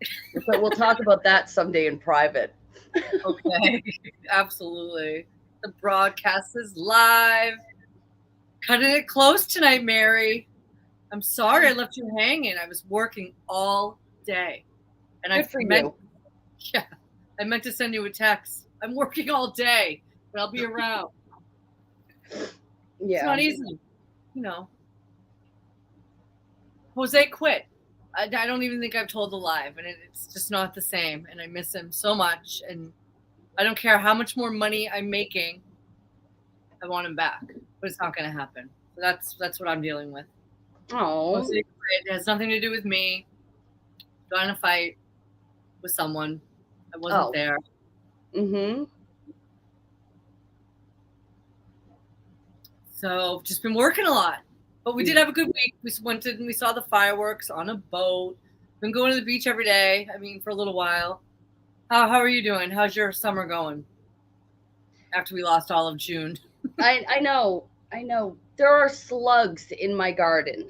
So we'll talk about that someday in private. Okay, absolutely. The broadcast is live. Cutting it close tonight, Mary. I'm sorry I left you hanging. I was working all day. And Good I for meant, you. yeah, I meant to send you a text. I'm working all day, but I'll be around. It's Yeah. not easy. You know, Jose quit. I don't even think I've told the live, and it's just not the same. And I miss him so much. And I don't care how much more money I'm making. I want him back, but it's not going to happen. So that's what I'm dealing with. Jose Oh. quit. It has nothing to do with me. Got in a fight with someone. I wasn't Oh. there. Mm-hmm. So just been working a lot. But we did have a good week. We went to and we saw the fireworks on a boat. Been going to the beach every day. I mean, for a little while. How are you doing? How's your summer going? After we lost all of June. I know. I know. There are slugs in my garden.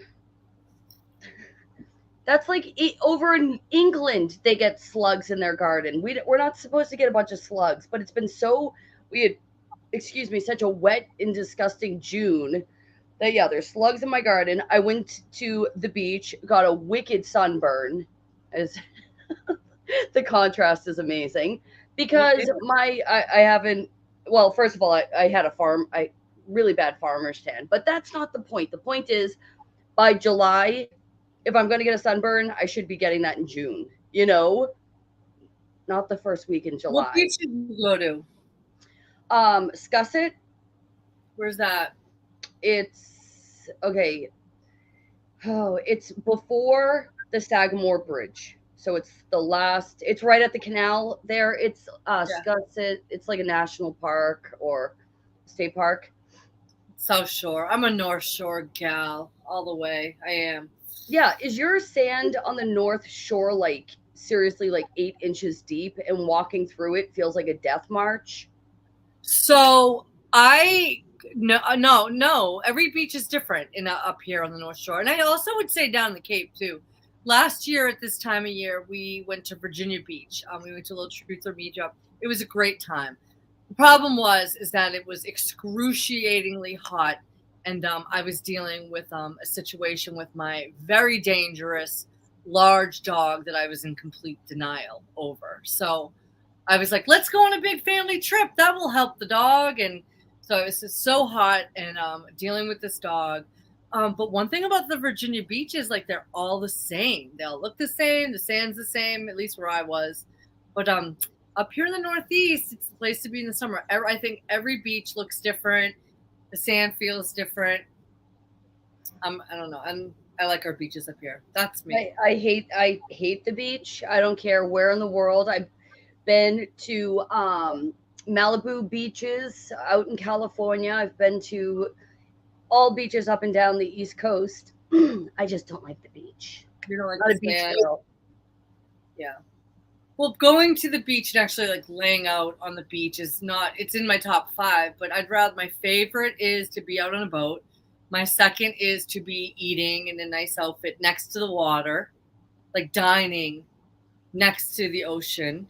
That's like over in England, they get slugs in their garden. We're not supposed to get a bunch of slugs, but it's been so we had, excuse me, such a wet and disgusting June that yeah, there's slugs in my garden. I went to the beach, got a wicked sunburn, as the contrast is amazing You did. because I haven't. Well, first of all, I had a I really bad farmer's tan, but that's not the point. The point is by July, if I'm going to get a sunburn, I should be getting that in June. You know, not the first week in What July. beach did you go to? Scusset, Where's that? it's okay. Oh, it's before the Sagamore Bridge. So it's the last, it's right at the canal there. It's Yeah. Scusset. It's like a national park or state park. South Shore. I'm a North Shore gal all the way. I am. Yeah, is your sand on the North Shore like seriously like 8 inches deep and walking through it feels like a death march? So I no. Every beach is different in up here on the North Shore, and I also would say down the Cape too. Last year at this time of year, we went to Virginia Beach. We went to a little truth or meet up. It was a great time. The problem was is that it was excruciatingly hot, and I was dealing with a situation with my very dangerous large dog that I was in complete denial over. So I was like, let's go on a big family trip. That will help the dog. And so it was just so hot and dealing with this dog. But one thing about the Virginia beaches, like they're all the same. They all look the same. The sand's the same, at least where I was. But up here in the Northeast, it's the place to be in the summer. I think every beach looks different. The sand feels different. I don't know. I like our beaches up here. That's me. I hate the beach. I don't care where in the world. I've been to Malibu beaches out in California. I've been to all beaches up and down the East Coast. I just don't like the beach. You know, like Not the a beach sand. girl. Yeah. Well, going to the beach and actually like laying out on the beach is not, it's in my top five, but I'd rather, my favorite is to be out on a boat. My second is to be eating in a nice outfit next to the water, like dining next to the ocean.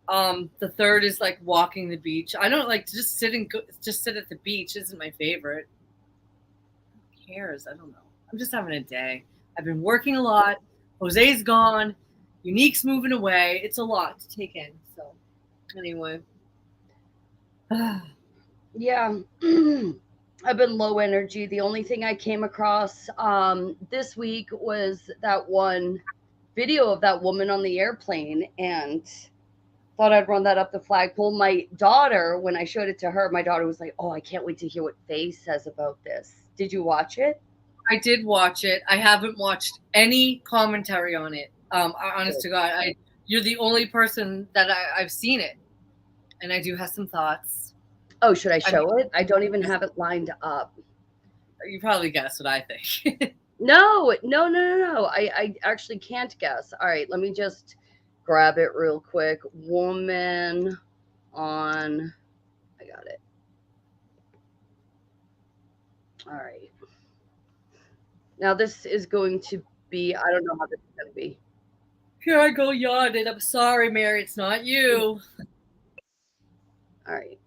The third is like walking the beach. I don't like to just sit and just sit at the beach isn't my favorite. Who cares? I don't know. I'm just having a day. I've been working a lot. Jose's gone. Unique's moving away. It's a lot to take in. So anyway. Yeah. I've been low energy. The only thing I came across this week was that one video of that woman on the airplane and thought I'd run that up the flagpole. My daughter, when I showed it to her, my daughter was like, "Oh, I can't wait to hear what Faye says about this." Did you watch it? I did watch it. I haven't watched any commentary on it. Honest Good. to God, you're the only person that I've seen it, and I do have some thoughts. Oh, should I I mean, show it? I don't even have it lined up. you probably guessed what I think. No, no, no, no, no. I actually can't guess. All right, let me just grab it real quick. Woman on. I got it. All right. Now this is going to be. I don't know how this is going to be. Here I go yawning. I'm sorry, Mary. It's not you. All right.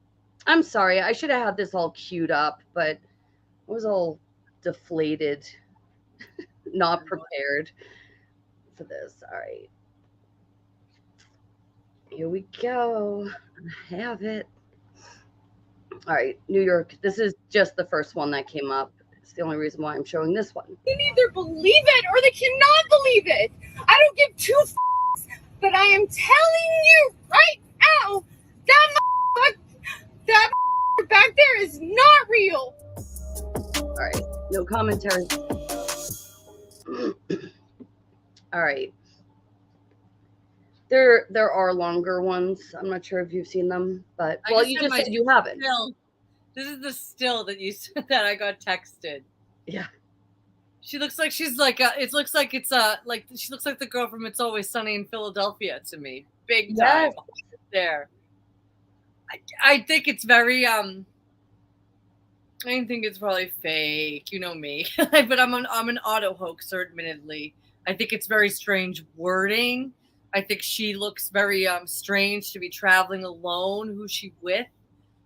I'm sorry. I should have had this all queued up, but I was all deflated, not prepared for this. All right. Here we go. I have it. All right, New York. This is just the first one that came up. It's the only reason why I'm showing this one. They can either believe it or they cannot believe it. I don't give two f***s, but I am telling you right now, that back there is not real. All right, no commentary. All right. There are longer ones. I'm not sure if you've seen them, but well, you just said you haven't. Still. This is the still that you that I got texted. Yeah. She looks like she's like it looks like it's like she looks like the girl from It's Always Sunny in Philadelphia to me. Big time. Yes. There. I think it's very I think it's probably fake, you know me. But I'm an auto hoaxer, admittedly. I think it's very strange wording. I think she looks very strange to be traveling alone. Who's she with?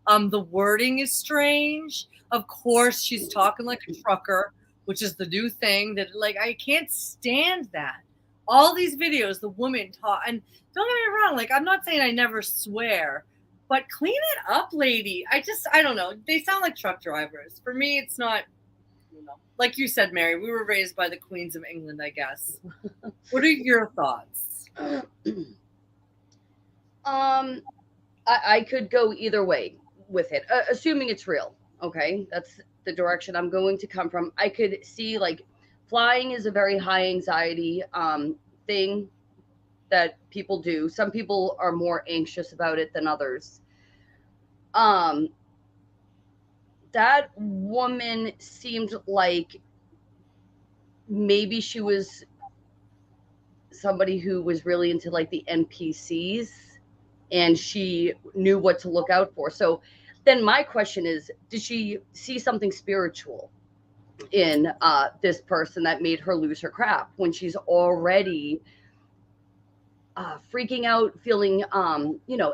The wording is strange. Of course, she's talking like a trucker, which is the new thing that, like, I can't stand that. All these videos, the woman talk, and don't get me wrong, like, I'm not saying I never swear, but clean it up, lady. I don't know. They sound like truck drivers. For me, it's not, you know, like you said, Mary, we were raised by the queens of England, I guess. What are your thoughts? I could go either way with it, assuming it's real. Okay, that's the direction I'm going to come from. I could see, like, flying is a very high anxiety thing that people do. Some people are more anxious about it than others. That woman seemed like maybe she was somebody who was really into, like, the NPCs, and she knew what to look out for. So then my question is, did she see something spiritual in this person that made her lose her crap when she's already freaking out, feeling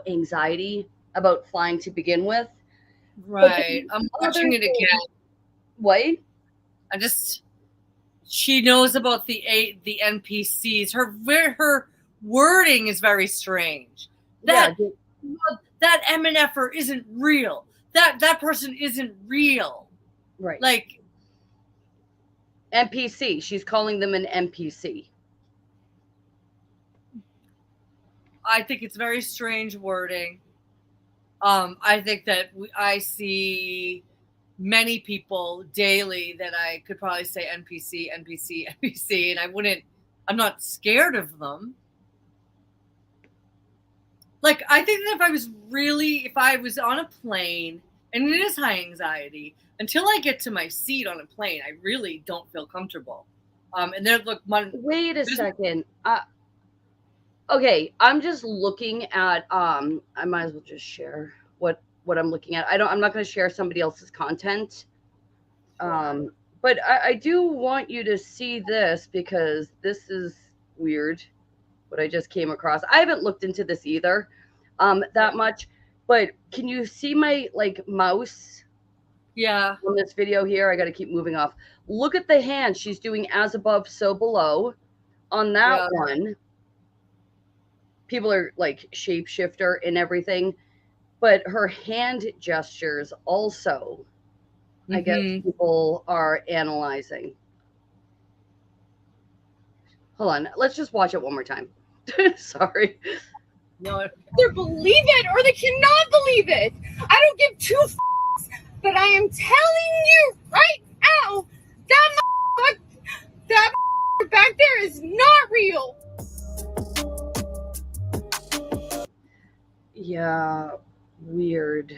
anxiety about flying to begin with? Right. I'm watching it again. What? She knows about the NPCs. Her wording is very strange. That MNFer isn't real. That person isn't real. Right. Like NPC. She's calling them an NPC. I think it's very strange wording. I think that I see many people daily that I could probably say NPC, and I'm not scared of them. Like, I think that if I was on a plane, and it is high anxiety, until I get to my seat on a plane, I really don't feel comfortable. Wait a second. Okay, I'm just looking at, I might as well just share what I'm looking at. I'm not going to share somebody else's content. But I do want you to see this, because this is weird, what I just came across. I haven't looked into this either that much, but can you see my, like, mouse? Yeah. On this video here, I got to keep moving off. Look at the hand. She's doing as above, so below. On that one, people are like shapeshifter and everything, but her hand gestures also, I guess people are analyzing. Hold on, let's just watch it one more time. Sorry. No, either believe it or they cannot believe it. I don't give two f***s, but I am telling you right now, that back there is not real. Yeah, weird.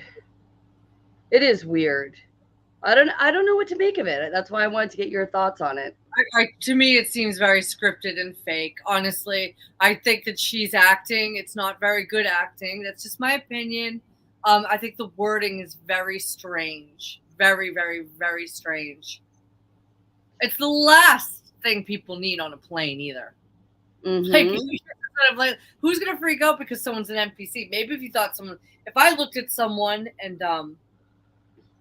It is weird. I don't know what to make of it. That's why I wanted to get your thoughts on it. To me, it seems very scripted and fake. Honestly, I think that she's acting. It's not very good acting. That's just my opinion. I think the wording is very strange. Very, very, very strange. It's the last thing people need on a plane, either. Like, Mhm. you kind of like, who's gonna freak out because someone's an NPC? Maybe if you thought someone, if I looked at someone and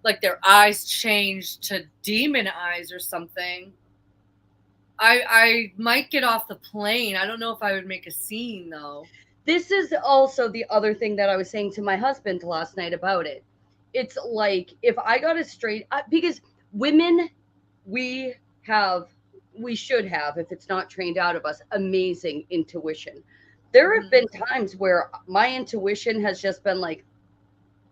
like their eyes changed to demon eyes or something, I might get off the plane. I don't know if I would make a scene though. This is also the other thing that I was saying to my husband last night about it. It's like if I got it straight, because women, we have, we should have, if it's not trained out of us, amazing intuition. There have been times where my intuition has just been like,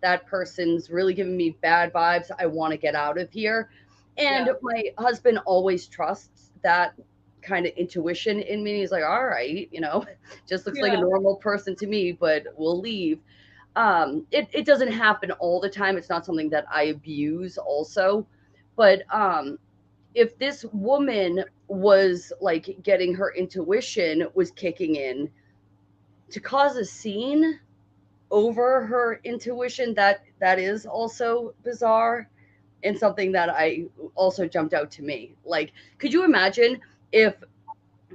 that person's really giving me bad vibes. I want to get out of here. And Yeah. my husband always trusts that kind of intuition in me. He's like, all right, just looks like a Yeah. normal person to me, but we'll leave. It doesn't happen all the time. It's not something that I abuse also. But if this woman was like getting her intuition was kicking in to cause a scene over her intuition, that is also bizarre and something that I also jumped out to me. Like, could you imagine if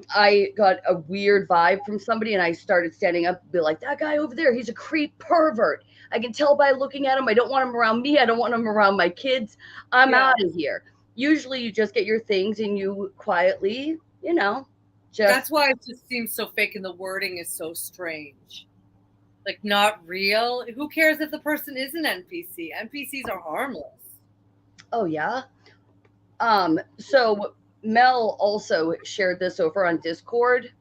I got a weird vibe from somebody and I started standing up and be like, that guy over there, he's a creep pervert. I can tell by looking at him. I don't want him around me. I don't want him around my kids. I'm Yeah. out of here. Usually you just get your things and you quietly, just That's why it just seems so fake and the wording is so strange. Like, not real. Who cares if the person is an NPC? NPCs are harmless. oh yeah. So Mel also shared this over on Discord.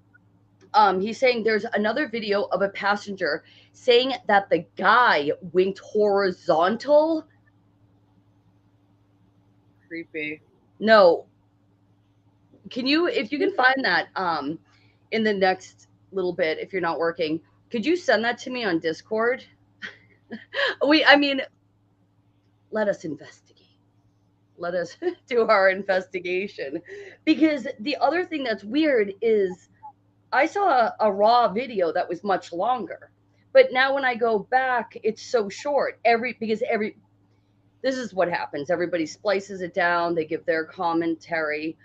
He's saying there's another video of a passenger saying that the guy winked horizontal. Creepy. No, can you, if you can find that in the next little bit, if you're not working, could you send that to me on Discord? I mean, let us investigate. Let us do our investigation. Because the other thing that's weird is I saw a raw video that was much longer. But now when I go back, it's so short. This is what happens. Everybody splices it down, they give their commentary.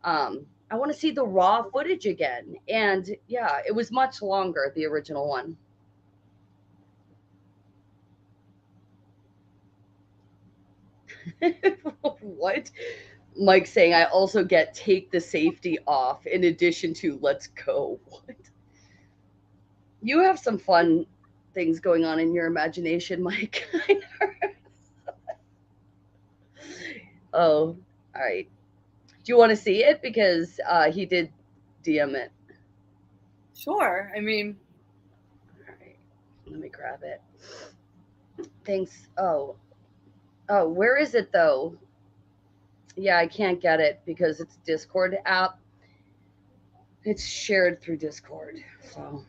I want to see the raw footage again. And yeah, it was much longer, the original one. What? Mike saying, I also get take the safety off in addition to let's go. What? You have some fun things going on in your imagination, Mike. Oh, all right. Do you want to see it? Because he did DM it. Sure. I mean, All right. Let me grab it. Thanks. Oh, where is it though? Yeah, I can't get it because it's Discord app. It's shared through Discord. So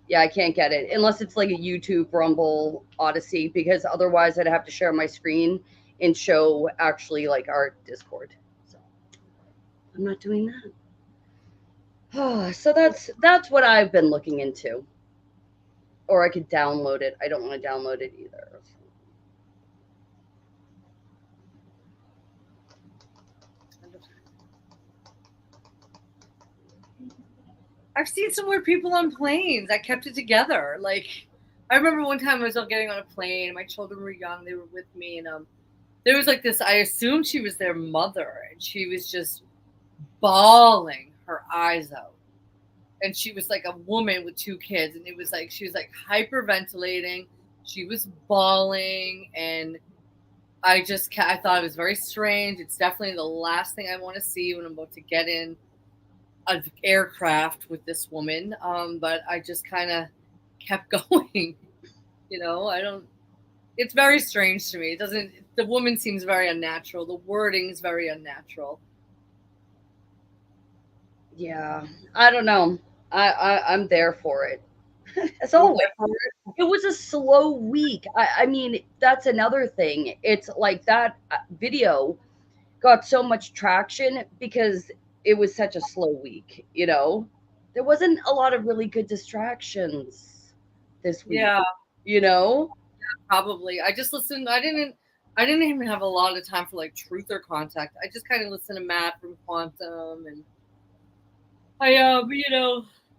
yeah, I can't get it unless it's like a YouTube, Rumble, Odyssey, because otherwise I'd have to share my screen and show actually like our Discord. So I'm not doing that. So that's what I've been looking into. Or I could download it. I don't want to download it either. I've seen some weird people on planes. I kept it together. Like, I remember one time I was getting on a plane. My children were young. They were with me. And there was like this, I assumed she was their mother. And she was just bawling her eyes out. And she was like a woman with 2 kids. And it was like, she was like hyperventilating. She was bawling. And I thought it was very strange. It's definitely the last thing I want to see when I'm about to get in an aircraft with this woman. But I just kind of kept going. It's very strange to me. The woman seems very unnatural. The wording is very unnatural. Yeah, I don't know. I'm there for it. As always, it was a slow week. I mean, that's another thing. It's like that video got so much traction because it was such a slow week. There wasn't a lot of really good distractions this week. Yeah, probably. I just listened. I didn't even have a lot of time for like Truth or Contact. I just kind of listened to Matt from Quantum and I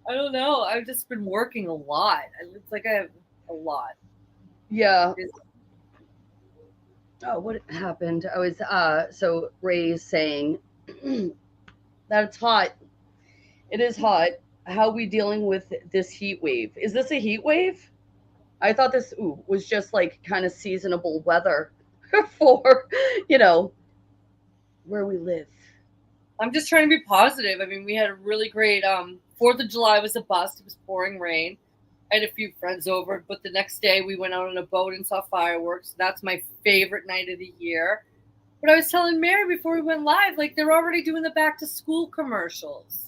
I don't know. I've just been working a lot. It's like I have a lot. Yeah. Oh, what happened? I was so Ray's saying that it's hot. It is hot. How are we dealing with this heat wave? Is this a heat wave? I thought this was just like kind of seasonable weather for, you know, where we live. I'm just trying to be positive. I mean, we had a really great 4th of July was a bust. It was pouring rain. I had a few friends over, but the next day we went out on a boat and saw fireworks. That's my favorite night of the year. But I was telling Mary before we went live, like they're already doing the back to school commercials.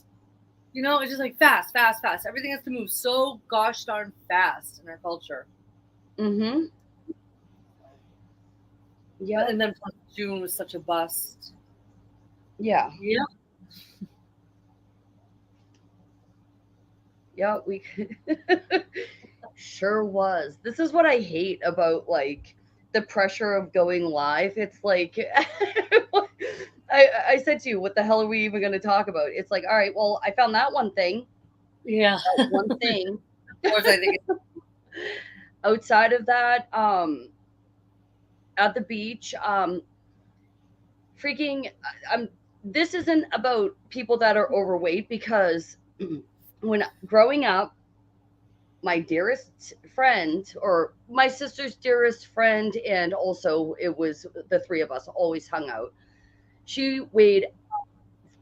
You know, it's just like fast, fast, fast. Everything has to move so gosh darn fast in our culture. Mm-hmm. Yeah. And then June was such a bust. Yeah. Yeah. Yeah, we sure was. This is what I hate about like the pressure of going live. It's like I said to you, what the hell are we even going to talk about? It's like, all right, well, I found that one thing. Yeah. That one thing. Of course, I think Outside of that, at the beach, freaking, this isn't about people that are overweight because when growing up, my dearest friend, or my sister's dearest friend, and also it was the three of us always hung out. She weighed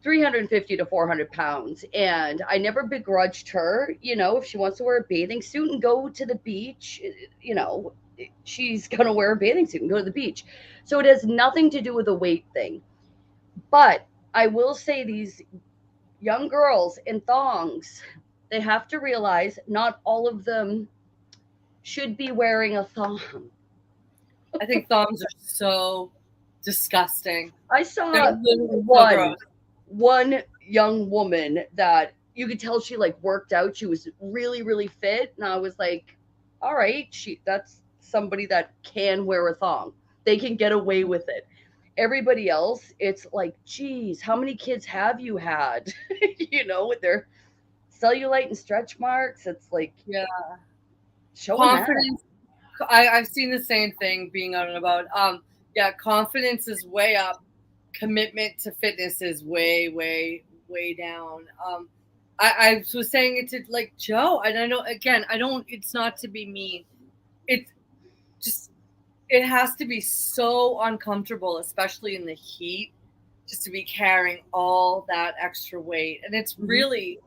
350 to 400 pounds, and I never begrudged her. You know, if she wants to wear a bathing suit and go to the beach, you know, she's gonna wear a bathing suit and go to the beach. So it has nothing to do with the weight thing. But I will say these young girls in thongs, they have to realize not all of them should be wearing a thong. I think thongs are so disgusting. I saw They're literally so gross. one young woman that you could tell she like worked out. She was really, really fit. And I was like, all right, that's somebody that can wear a thong. They can get away with it. Everybody else, it's like, geez, how many kids have you had? You know, with their cellulite and stretch marks. It's like, Yeah. showing Confidence. I've seen the same thing being out and about. Yeah, confidence is way up. Commitment to fitness is way, way, way down. I was saying it to like Joe, and I know again, I don't. It's not to be mean. It's just it has to be so uncomfortable, especially in the heat, just to be carrying all that extra weight, and it's really.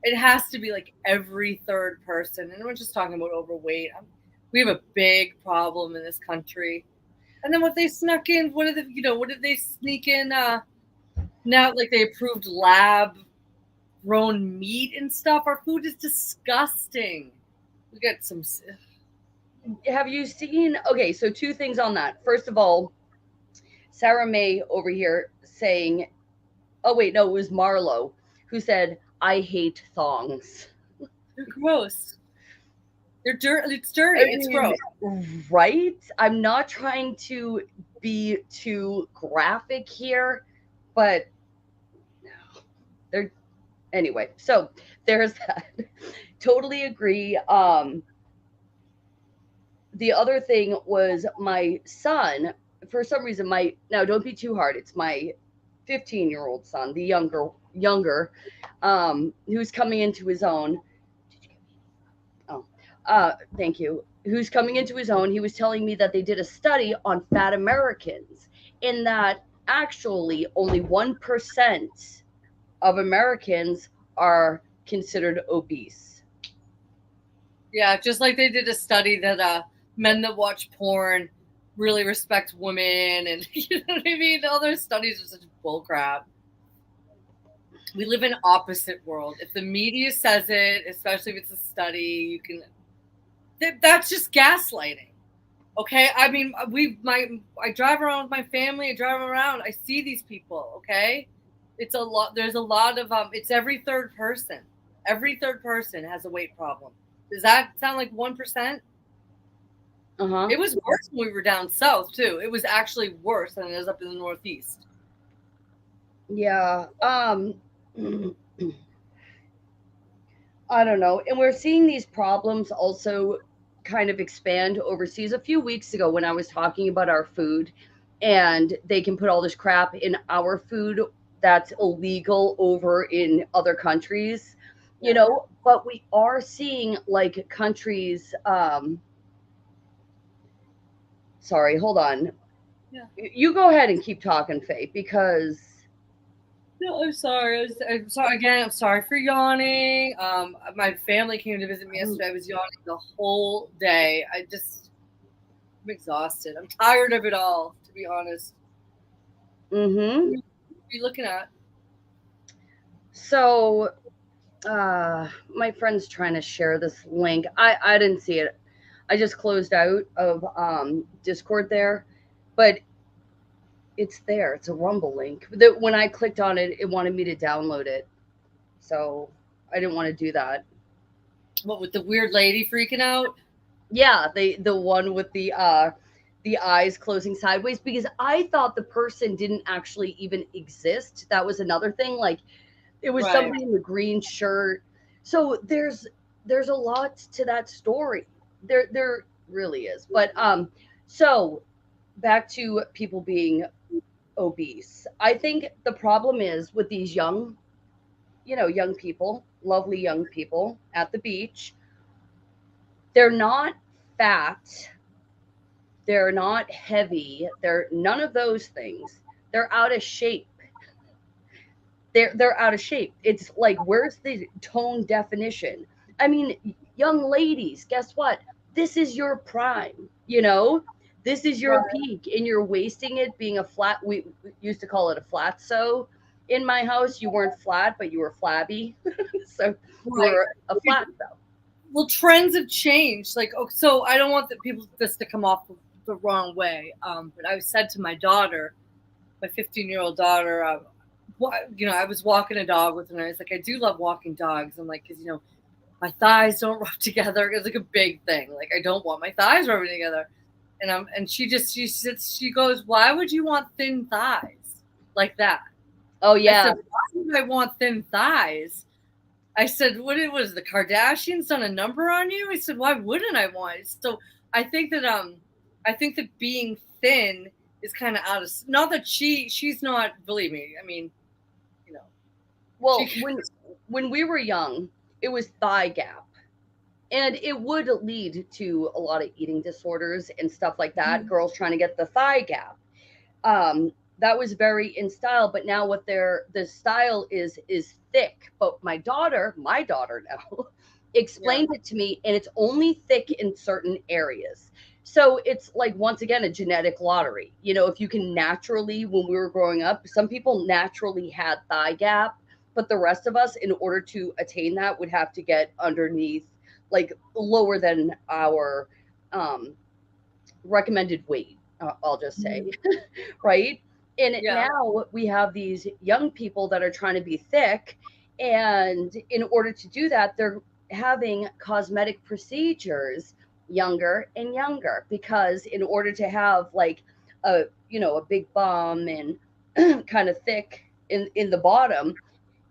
It has to be like every third person, and we're just talking about overweight. We have a big problem in this country. And then what they snuck in, what did they sneak in? Now, like they approved lab grown meat and stuff. Our food is disgusting. We got some. Have you seen? Okay, so two things on that. First of all, Sarah May over here saying, oh, wait, no, it was Marlo who said, I hate thongs. They're gross. They're dirty. It's dirty. It's gross. Right? I'm not trying to be too graphic here, but they're anyway. So there's that. Totally agree. The other thing was my son. For some reason, now don't be too hard. It's my 15-year-old son, the younger, who's coming into his own. Thank you. Who's coming into his own. He was telling me that they did a study on fat Americans, in that actually only 1% of Americans are considered obese. Yeah, just like they did a study that men that watch porn really respect women, and you know what I mean? All those studies are such bullcrap. We live in an opposite world. If the media says it, especially if it's a study, you can. That's just gaslighting. Okay, I mean, I drive around with my family. I drive around. I see these people. Okay, it's a lot. There's a lot of It's every third person. Every third person has a weight problem. Does that sound like 1%? It was worse when we were down south too. It was actually worse than it is up in the Northeast. Yeah. I don't know. And we're seeing these problems also kind of expand overseas. A few weeks ago, when I was talking about our food, and they can put all this crap in our food that's illegal over in other countries, you know, but we are seeing like countries. Sorry, hold on. Yeah. You go ahead and keep talking, Faye, because No, I'm sorry. I'm sorry again. I'm sorry for yawning. My family came to visit me yesterday. I was yawning the whole day. I'm exhausted. I'm tired of it all, to be honest. mm-hmm. What are you looking at? So my friend's trying to share this link. I didn't see it. I just closed out of Discord there, but it's there. It's a Rumble link. That when I clicked on it, it wanted me to download it, so I didn't want to do that. What, with the weird lady freaking out? Yeah, the one with the eyes closing sideways, because I thought the person didn't actually even exist. That was another thing. Like it was Right. somebody in the green shirt. So there's a lot to that story. There really is. But so back to people being obese. I think the problem is with these young, young people, lovely young people at the beach. They're not fat, they're not heavy, they're none of those things. They're out of shape. They're out of shape. It's like, where's the tone definition? I mean, young ladies, guess what? This is your prime, This is your peak, and you're wasting it being a flat. We used to call it a flat sew. In my house, you weren't flat, but you were flabby. So you were a flat sew. Well, trends have changed. Like, so I don't want this to come off the wrong way. But I said to my daughter, my 15-year-old daughter, I was walking a dog with her, and I was like, I do love walking dogs. I'm like, because my thighs don't rub together. It's like a big thing. Like, I don't want my thighs rubbing together. And she goes, why would you want thin thighs like that? Oh yeah. I said, why would I want thin thighs? I said, what was the Kardashians done a number on you? I said, why wouldn't I want it? So I think that being thin is kind of out of, not that she's not, believe me. I mean, Well, when we were young, it was thigh gap. And it would lead to a lot of eating disorders and stuff like that. Mm-hmm. Girls trying to get the thigh gap. That was very in style, but now what the style is thick. But my daughter now explained it to me, and it's only thick in certain areas. So it's like, once again, a genetic lottery. If you can naturally, when we were growing up, some people naturally had thigh gap, but the rest of us, in order to attain that, would have to get underneath, like lower than our recommended weight, I'll just say, right? And now we have these young people that are trying to be thick, and in order to do that, they're having cosmetic procedures younger and younger, because in order to have like a big bum and kind of thick in the bottom,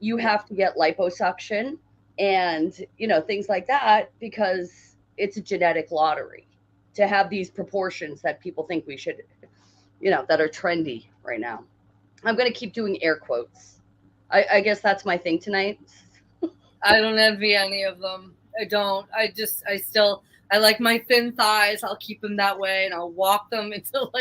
you have to get liposuction and things like that, because it's a genetic lottery to have these proportions that people think we should, that are trendy right now. I'm going to keep doing air quotes. I guess that's my thing tonight. I don't envy any of them. I don't. I like my thin thighs. I'll keep them that way, and I'll walk them until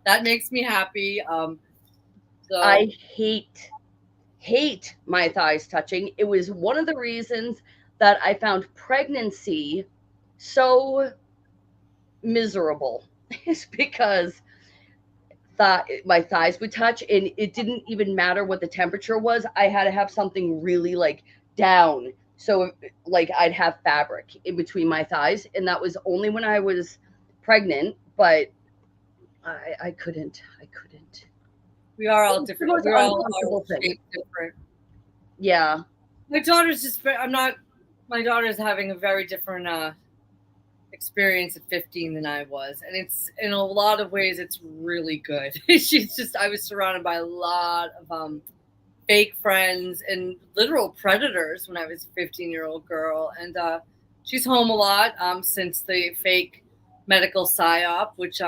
that makes me happy. So I hate my thighs touching. It was one of the reasons that I found pregnancy so miserable, is because my thighs would touch, and it didn't even matter what the temperature was. I had to have something really like down, so like I'd have fabric in between my thighs, and that was only when I was pregnant. But I couldn't. We are all different. We're all different. Yeah. My daughter's my daughter's having a very different experience at 15 than I was. And it's, in a lot of ways, it's really good. I was surrounded by a lot of fake friends and literal predators when I was a 15-year-old girl. And she's home a lot since the fake medical psyop, which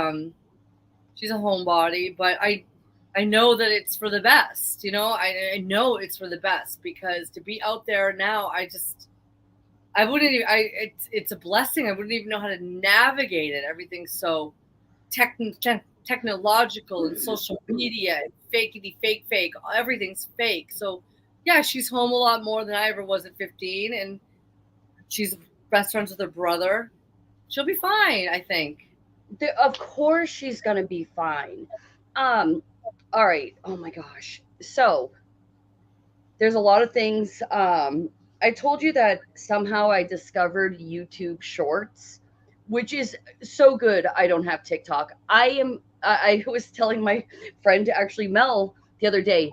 she's a homebody. But I know that it's for the best. You know, I know it's for the best, because to be out there now, I wouldn't even, it's a blessing. I wouldn't even know how to navigate it. Everything's so technological and social media and fake. Everything's fake. So yeah, she's home a lot more than I ever was at 15, and she's best friends with her brother. She'll be fine, I think. Of course she's gonna be fine. All right. Oh my gosh. So there's a lot of things. I told you that somehow I discovered YouTube Shorts, which is so good. I don't have TikTok. I was telling my friend, actually Mel, the other day,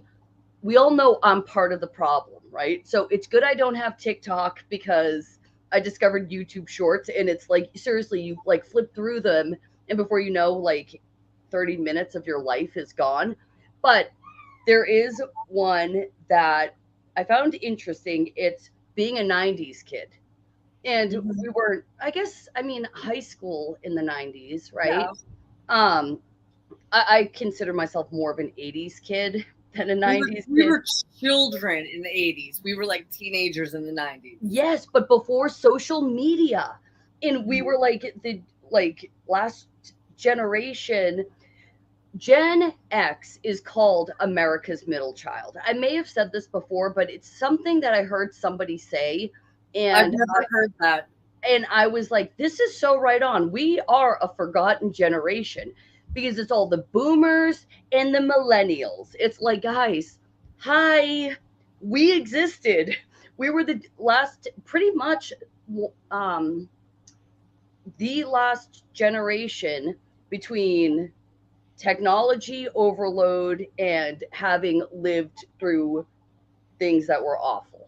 we all know I'm part of the problem, right? So it's good I don't have TikTok, because I discovered YouTube Shorts, and it's like, seriously, you like flip through them, and before you know, like 30 minutes of your life is gone. But there is one that I found interesting. It's being a 90s kid. And we were, I guess, I mean, high school in the 90s, right? Yeah. I consider myself more of an 80s kid than a 90s We kid. were children in the 80s. We were like teenagers in the 90s. Yes, but before social media. And we were like the last generation. Gen X is called America's middle child. I may have said this before, but it's something that I heard somebody say, I've and never heard that. I was like, this is so right on. We are a forgotten generation, because it's all the boomers and the millennials. It's like, guys, hi, we existed. We were the last, pretty much, the last generation between technology overload and having lived through things that were awful.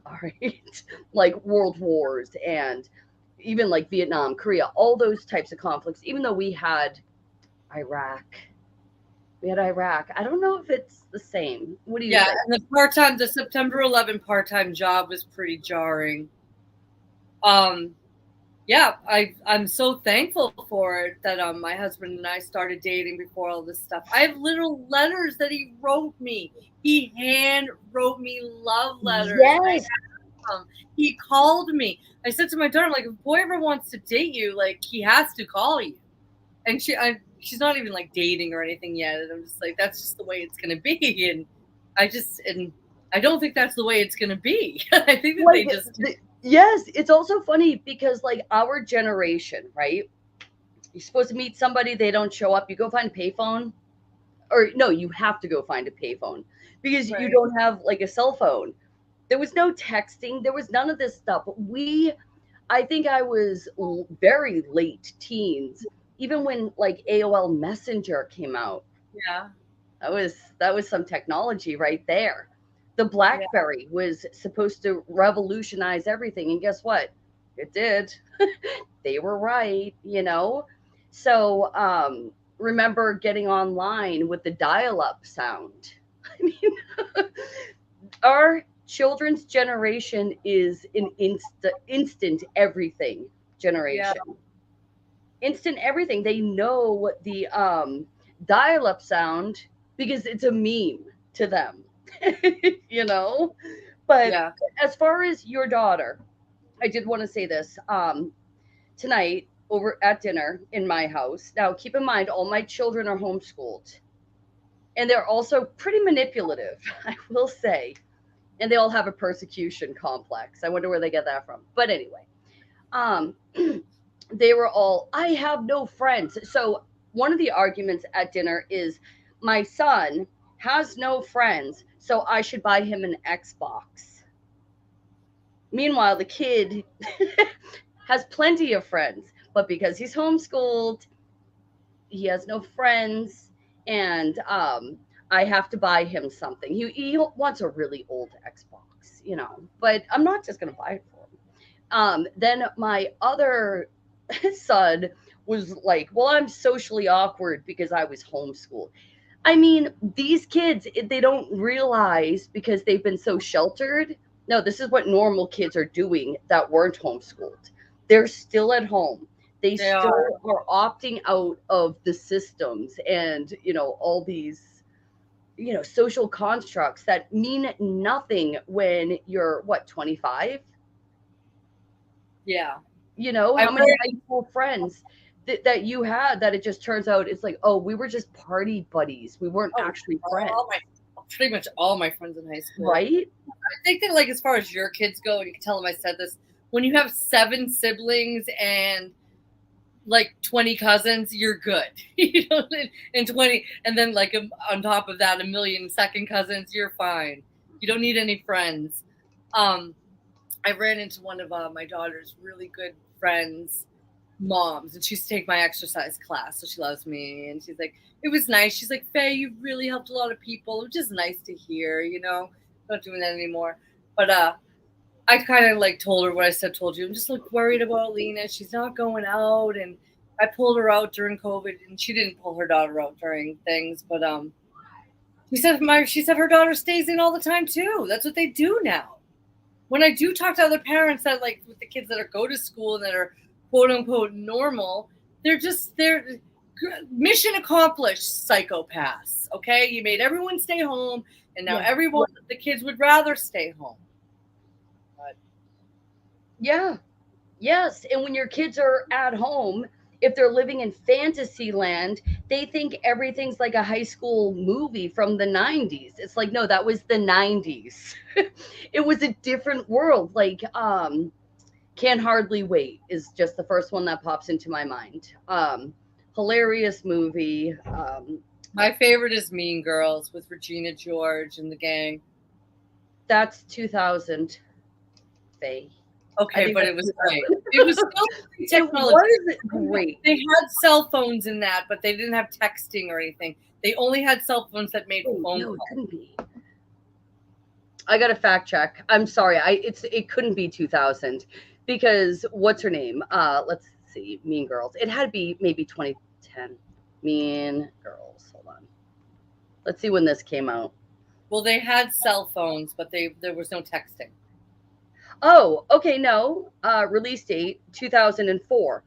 All right. Like world wars, and even like Vietnam, Korea, all those types of conflicts, even though we had Iraq. We had Iraq. I don't know if it's the same. What do you think? And the September 11 part-time job was pretty jarring. Yeah, I'm so thankful for it that my husband and I started dating before all this stuff. I have little letters that he wrote me. He hand wrote me love letters. Yes. He called me. I said to my daughter, like, if a boy ever wants to date you, like, he has to call you. And she's not even like dating or anything yet. And I'm just like, that's just the way it's gonna be. And I don't think that's the way it's gonna be. I think that Like, they just yes, it's also funny because like our generation, right? You're supposed to meet somebody, they don't show up, you go find a payphone. Or no, you have to go find a payphone, because you Right. don't have like a cell phone. There was no texting, there was none of this stuff. I think I was very late teens, even when like AOL Messenger came out. yeah. That was some technology right there. The BlackBerry was supposed to revolutionize everything, and guess what? It did. They were right, you know. So remember getting online with the dial-up sound. I mean, our children's generation is an instant everything generation. Instant everything. They know the dial-up sound because it's a meme to them. You know. But as far as your daughter, I did want to say this. Tonight over at dinner in my house. Now, keep in mind, all my children are homeschooled, and they're also pretty manipulative, I will say. And they all have a persecution complex. I wonder where they get that from. But anyway, they were all, I have no friends. So one of the arguments at dinner is my son has no friends, so I should buy him an Xbox. Meanwhile, the kid has plenty of friends, but because he's homeschooled, he has no friends, and I have to buy him something. He wants a really old Xbox, you know, but I'm not just going to buy it for him. Then my other son was like, well, I'm socially awkward because I was homeschooled. I mean, these kids, they don't realize because they've been so sheltered. No, this is what normal kids are doing that weren't homeschooled. They're still at home. They They are. still are opting out of the systems and, all these, social constructs that mean nothing when you're, what, 25? Yeah. How many high school friends that you had that it just turns out it's like, oh, we were just party buddies. We weren't actually friends. Pretty much all my friends in high school. Right? I think that, like, as far as your kids go, and you can tell them I said this, when you have 7 siblings and like 20 cousins, you're good. And 20, and then like on top of that, 1 million second cousins, you're fine. You don't need any friends. I ran into one of my daughter's really good friends' moms, and she used to take my exercise class, so she loves me. And she's like, it was nice. She's like, Faye, you really helped a lot of people. It was just nice to hear, not doing that anymore. But I kind of like told her what I told you. I'm just like worried about Lena. She's not going out. And I pulled her out during COVID, and she didn't pull her daughter out during things. But she said her daughter stays in all the time too. That's what they do now. When I do talk to other parents that like with the kids that go to school and that are quote unquote normal, they're mission accomplished psychopaths. Okay. You made everyone stay home, and now the kids would rather stay home. But yeah. Yes. And when your kids are at home, if they're living in fantasy land, they think everything's like a high school movie from the 90s. It's like, no, that was the 90s. It was a different world. Like, Can't Hardly Wait is just the first one that pops into my mind. Hilarious movie. My favorite is Mean Girls with Regina George and the gang. That's 2000. Faye. Okay, but it was great. It was still technology. It was great. They had cell phones in that, but they didn't have texting or anything. They only had cell phones that made phone calls. It couldn't be. I got to fact check. I'm sorry. It couldn't be 2000 because what's her name? Let's see. Mean Girls. It had to be maybe 2010. Mean Girls. Hold on. Let's see when this came out. Well, they had cell phones, but there was no texting. Oh, okay, no. Release date 2004.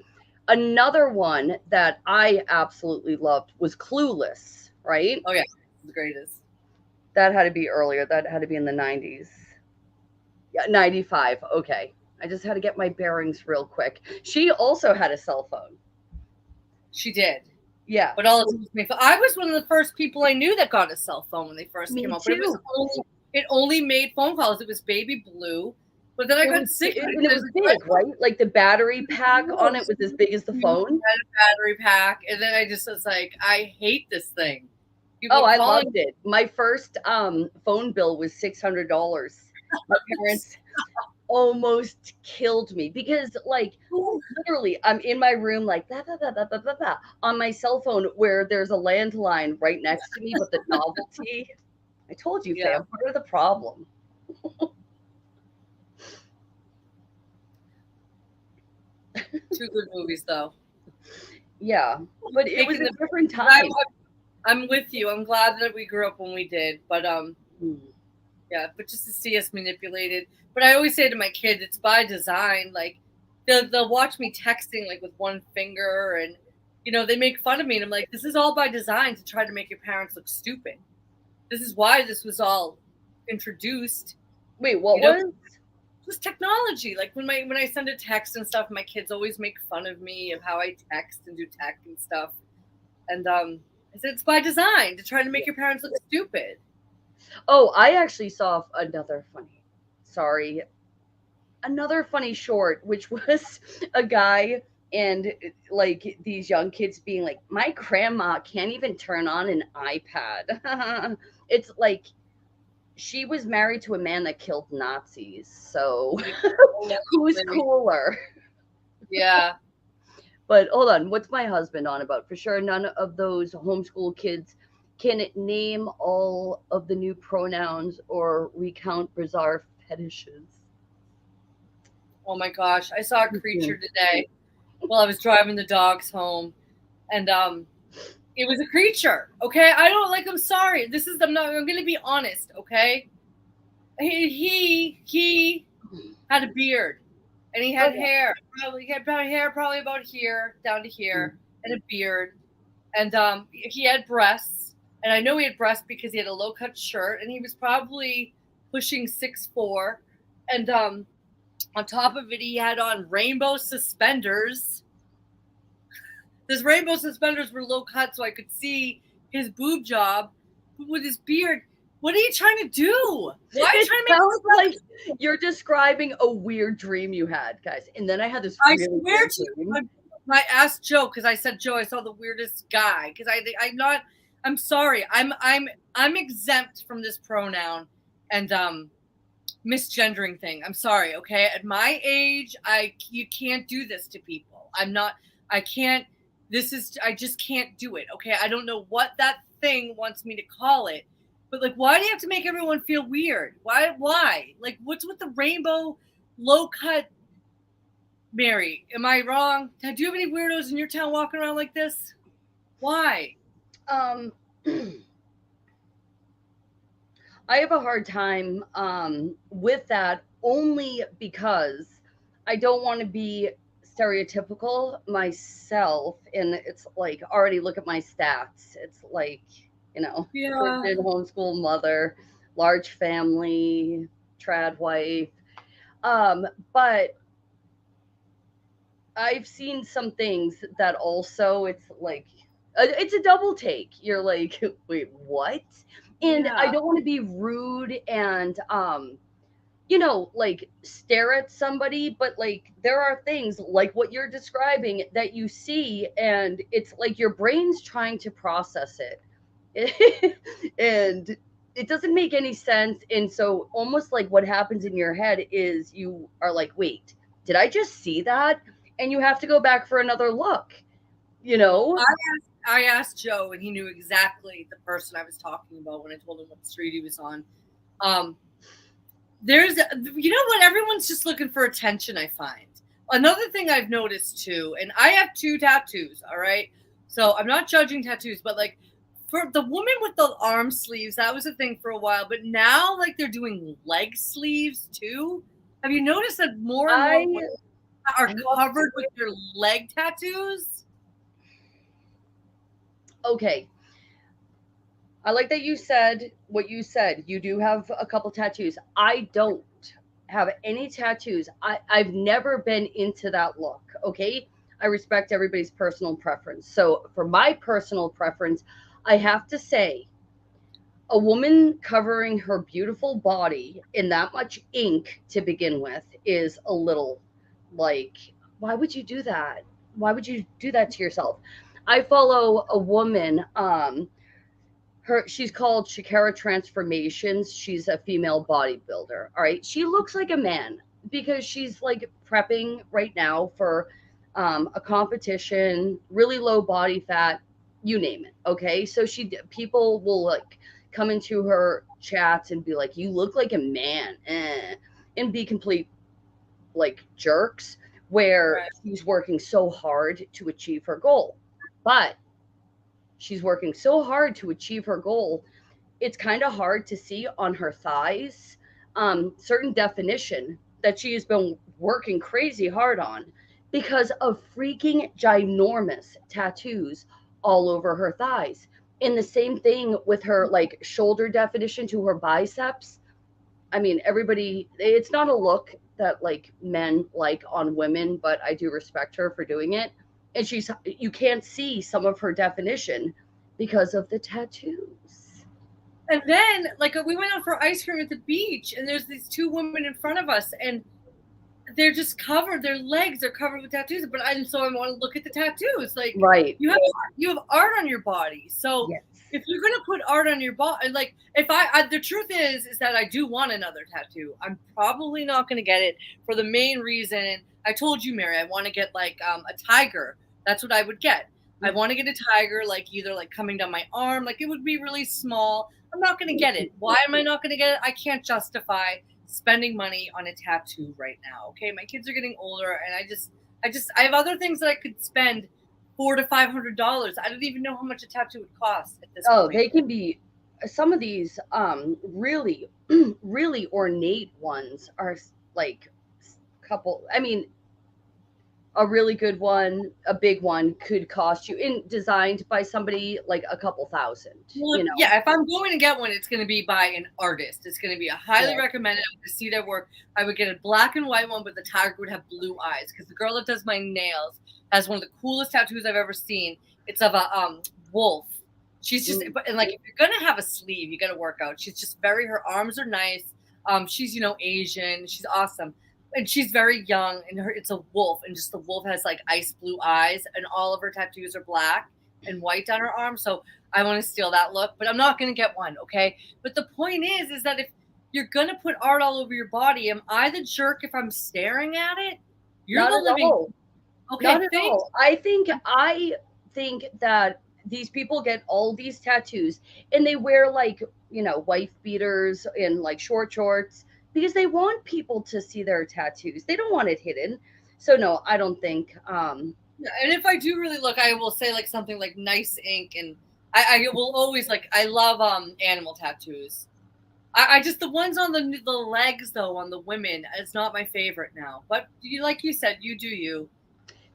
Another one that I absolutely loved was Clueless, right? Oh yeah, the greatest. That had to be earlier. That had to be in the 90s. Yeah, 95. Okay. I just had to get my bearings real quick. She also had a cell phone. She did. Yeah. But I was one of the first people I knew that got a cell phone when they first came out. But it only made phone calls. It was baby blue. But then I got sick. And it was big, right? Like the battery pack on it was as big as the phone. Had a battery pack, and then I just was like, I hate this thing. I loved it. My first phone bill was $600. My parents almost killed me because, like, literally, I'm in my room, like, blah, blah, blah, blah, blah, blah, blah, on my cell phone where there's a landline right next to me, but the novelty. I told you, Faye, I'm part of the problem. Two good movies, though. Yeah, but it was a different time. I'm with you. I'm glad that we grew up when we did, but yeah, but just to see us manipulated. But I always say to my kids, it's by design. Like they'll watch me texting like with one finger, and they make fun of me, and I'm like, this is all by design to try to make your parents look stupid. This is why this was all introduced. Wait, what was? Just technology. Like when I send a text and stuff, my kids always make fun of me of how I text and do tech and stuff. And I said it's by design to try to make your parents look stupid. Oh, I actually saw another funny short, which was a guy and like these young kids being like, my grandma can't even turn on an iPad. It's like she was married to a man that killed Nazis. So who's cooler? Yeah. But hold on, what's my husband on about? For sure, none of those homeschool kids can name all of the new pronouns or recount bizarre fetishes. Oh my gosh, I saw a creature today while I was driving the dogs home, and It was a creature. Okay, I don't like. I'm sorry. I'm going to be honest. Okay, he had a beard, and he had hair. He had hair probably about here down to here, and a beard, and he had breasts. And I know he had breasts because he had a low cut shirt, and he was probably pushing 6'4", and on top of it, he had on rainbow suspenders. His rainbow suspenders were low cut, so I could see his boob job. But with his beard, what are you trying to do? Why are you trying to make it sound like you're describing a weird dream you had, guys? And then I had this. I swear to you, I asked Joe because I said, Joe, I saw the weirdest guy. Because I'm sorry, I'm exempt from this pronoun and misgendering thing. I'm sorry, okay? At my age, you can't do this to people. I can't. I just can't do it, okay? I don't know what that thing wants me to call it, but like, why do you have to make everyone feel weird? Why? Like, what's with the rainbow low cut? Mary, am I wrong? Do you have any weirdos in your town walking around like this? Why? I have a hard time with that only because I don't want to be stereotypical myself, and it's like, already look at my stats. It's like, Christian homeschool mother, large family, trad wife. But I've seen some things that also, it's like, it's a double take. You're like, wait, what? And I don't want to be rude and like stare at somebody, but like there are things like what you're describing that you see, and it's like your brain's trying to process it. And it doesn't make any sense. And so almost like what happens in your head is you are like, wait, did I just see that? And you have to go back for another look, I asked Joe, and he knew exactly the person I was talking about when I told him what street he was on. What? Everyone's just looking for attention, I find. Another thing I've noticed too, and I have 2 tattoos, all right? So I'm not judging tattoos, but like for the woman with the arm sleeves, that was a thing for a while. But now, like, they're doing leg sleeves too. Have you noticed that more and more women are covered with their leg tattoos? Okay. I like that you said what you said. You do have a couple tattoos. I don't have any tattoos. I've never been into that look, okay? I respect everybody's personal preference. So for my personal preference, I have to say, a woman covering her beautiful body in that much ink to begin with is a little like, why would you do that? Why would you do that to yourself? I follow a woman, she's called Shakira Transformations. She's a female bodybuilder. All right. She looks like a man because she's like prepping right now for a competition, really low body fat, you name it. Okay. So people will like come into her chats and be like, you look like a man, and be complete like jerks, where she's working so hard to achieve her goal. But she's working so hard to achieve her goal, it's kind of hard to see on her thighs certain definition that she has been working crazy hard on because of freaking ginormous tattoos all over her thighs. And the same thing with her like shoulder definition to her biceps. I mean, everybody, it's not a look that like men like on women, but I do respect her for doing it. And you can't see some of her definition because of the tattoos. And then, like, we went out for ice cream at the beach, and there's these 2 women in front of us, and they're just covered. Their legs are covered with tattoos. But I want to look at the tattoos. Like, right, you have art on your body. So yes. If you're gonna put art on your body, like, if the truth is that I do want another tattoo. I'm probably not gonna get it for the main reason. I told you, Mary, I want to get like a tiger. That's what I would get. I want to get a tiger, like either like coming down my arm, like it would be really small. I'm not going to get it. Why am I not going to get it? I can't justify spending money on a tattoo right now. Okay. My kids are getting older, and I have other things that I could spend $400 to $500. I don't even know how much a tattoo would cost at this Oh, point. they can be some of these really really ornate ones are like couple. I mean, a really good one, a big one could cost you in designed by somebody like a couple thousand, Well, you know. yeah, if I'm going to get one, it's going to be by an artist. It's going to be a highly Yeah. recommended to see their work. I would get a black and white one, but the tiger would have blue eyes because the girl that does my nails has one of the coolest tattoos I've ever seen. It's of a wolf. She's just, and like if you're gonna have a sleeve, you got to work out. She's just her arms are nice. She's Asian. She's awesome. And she's very young, and it's a wolf, and just the wolf has like ice blue eyes, and all of her tattoos are black and white down her arm. So I want to steal that look, but I'm not going to get one, okay? But the point is that if you're going to put art all over your body, am I the jerk if I'm staring at it? You're Not the at living. all. Okay, Not at all. I think that these people get all these tattoos and they wear like, wife beaters and like short shorts because they want people to see their tattoos. They don't want it hidden. So no, I don't think and if I do really look, I will say like something like nice ink, and I will always like, I love animal tattoos. I just, the ones on the legs though, on the women, it's not my favorite now. But like you said, you do you.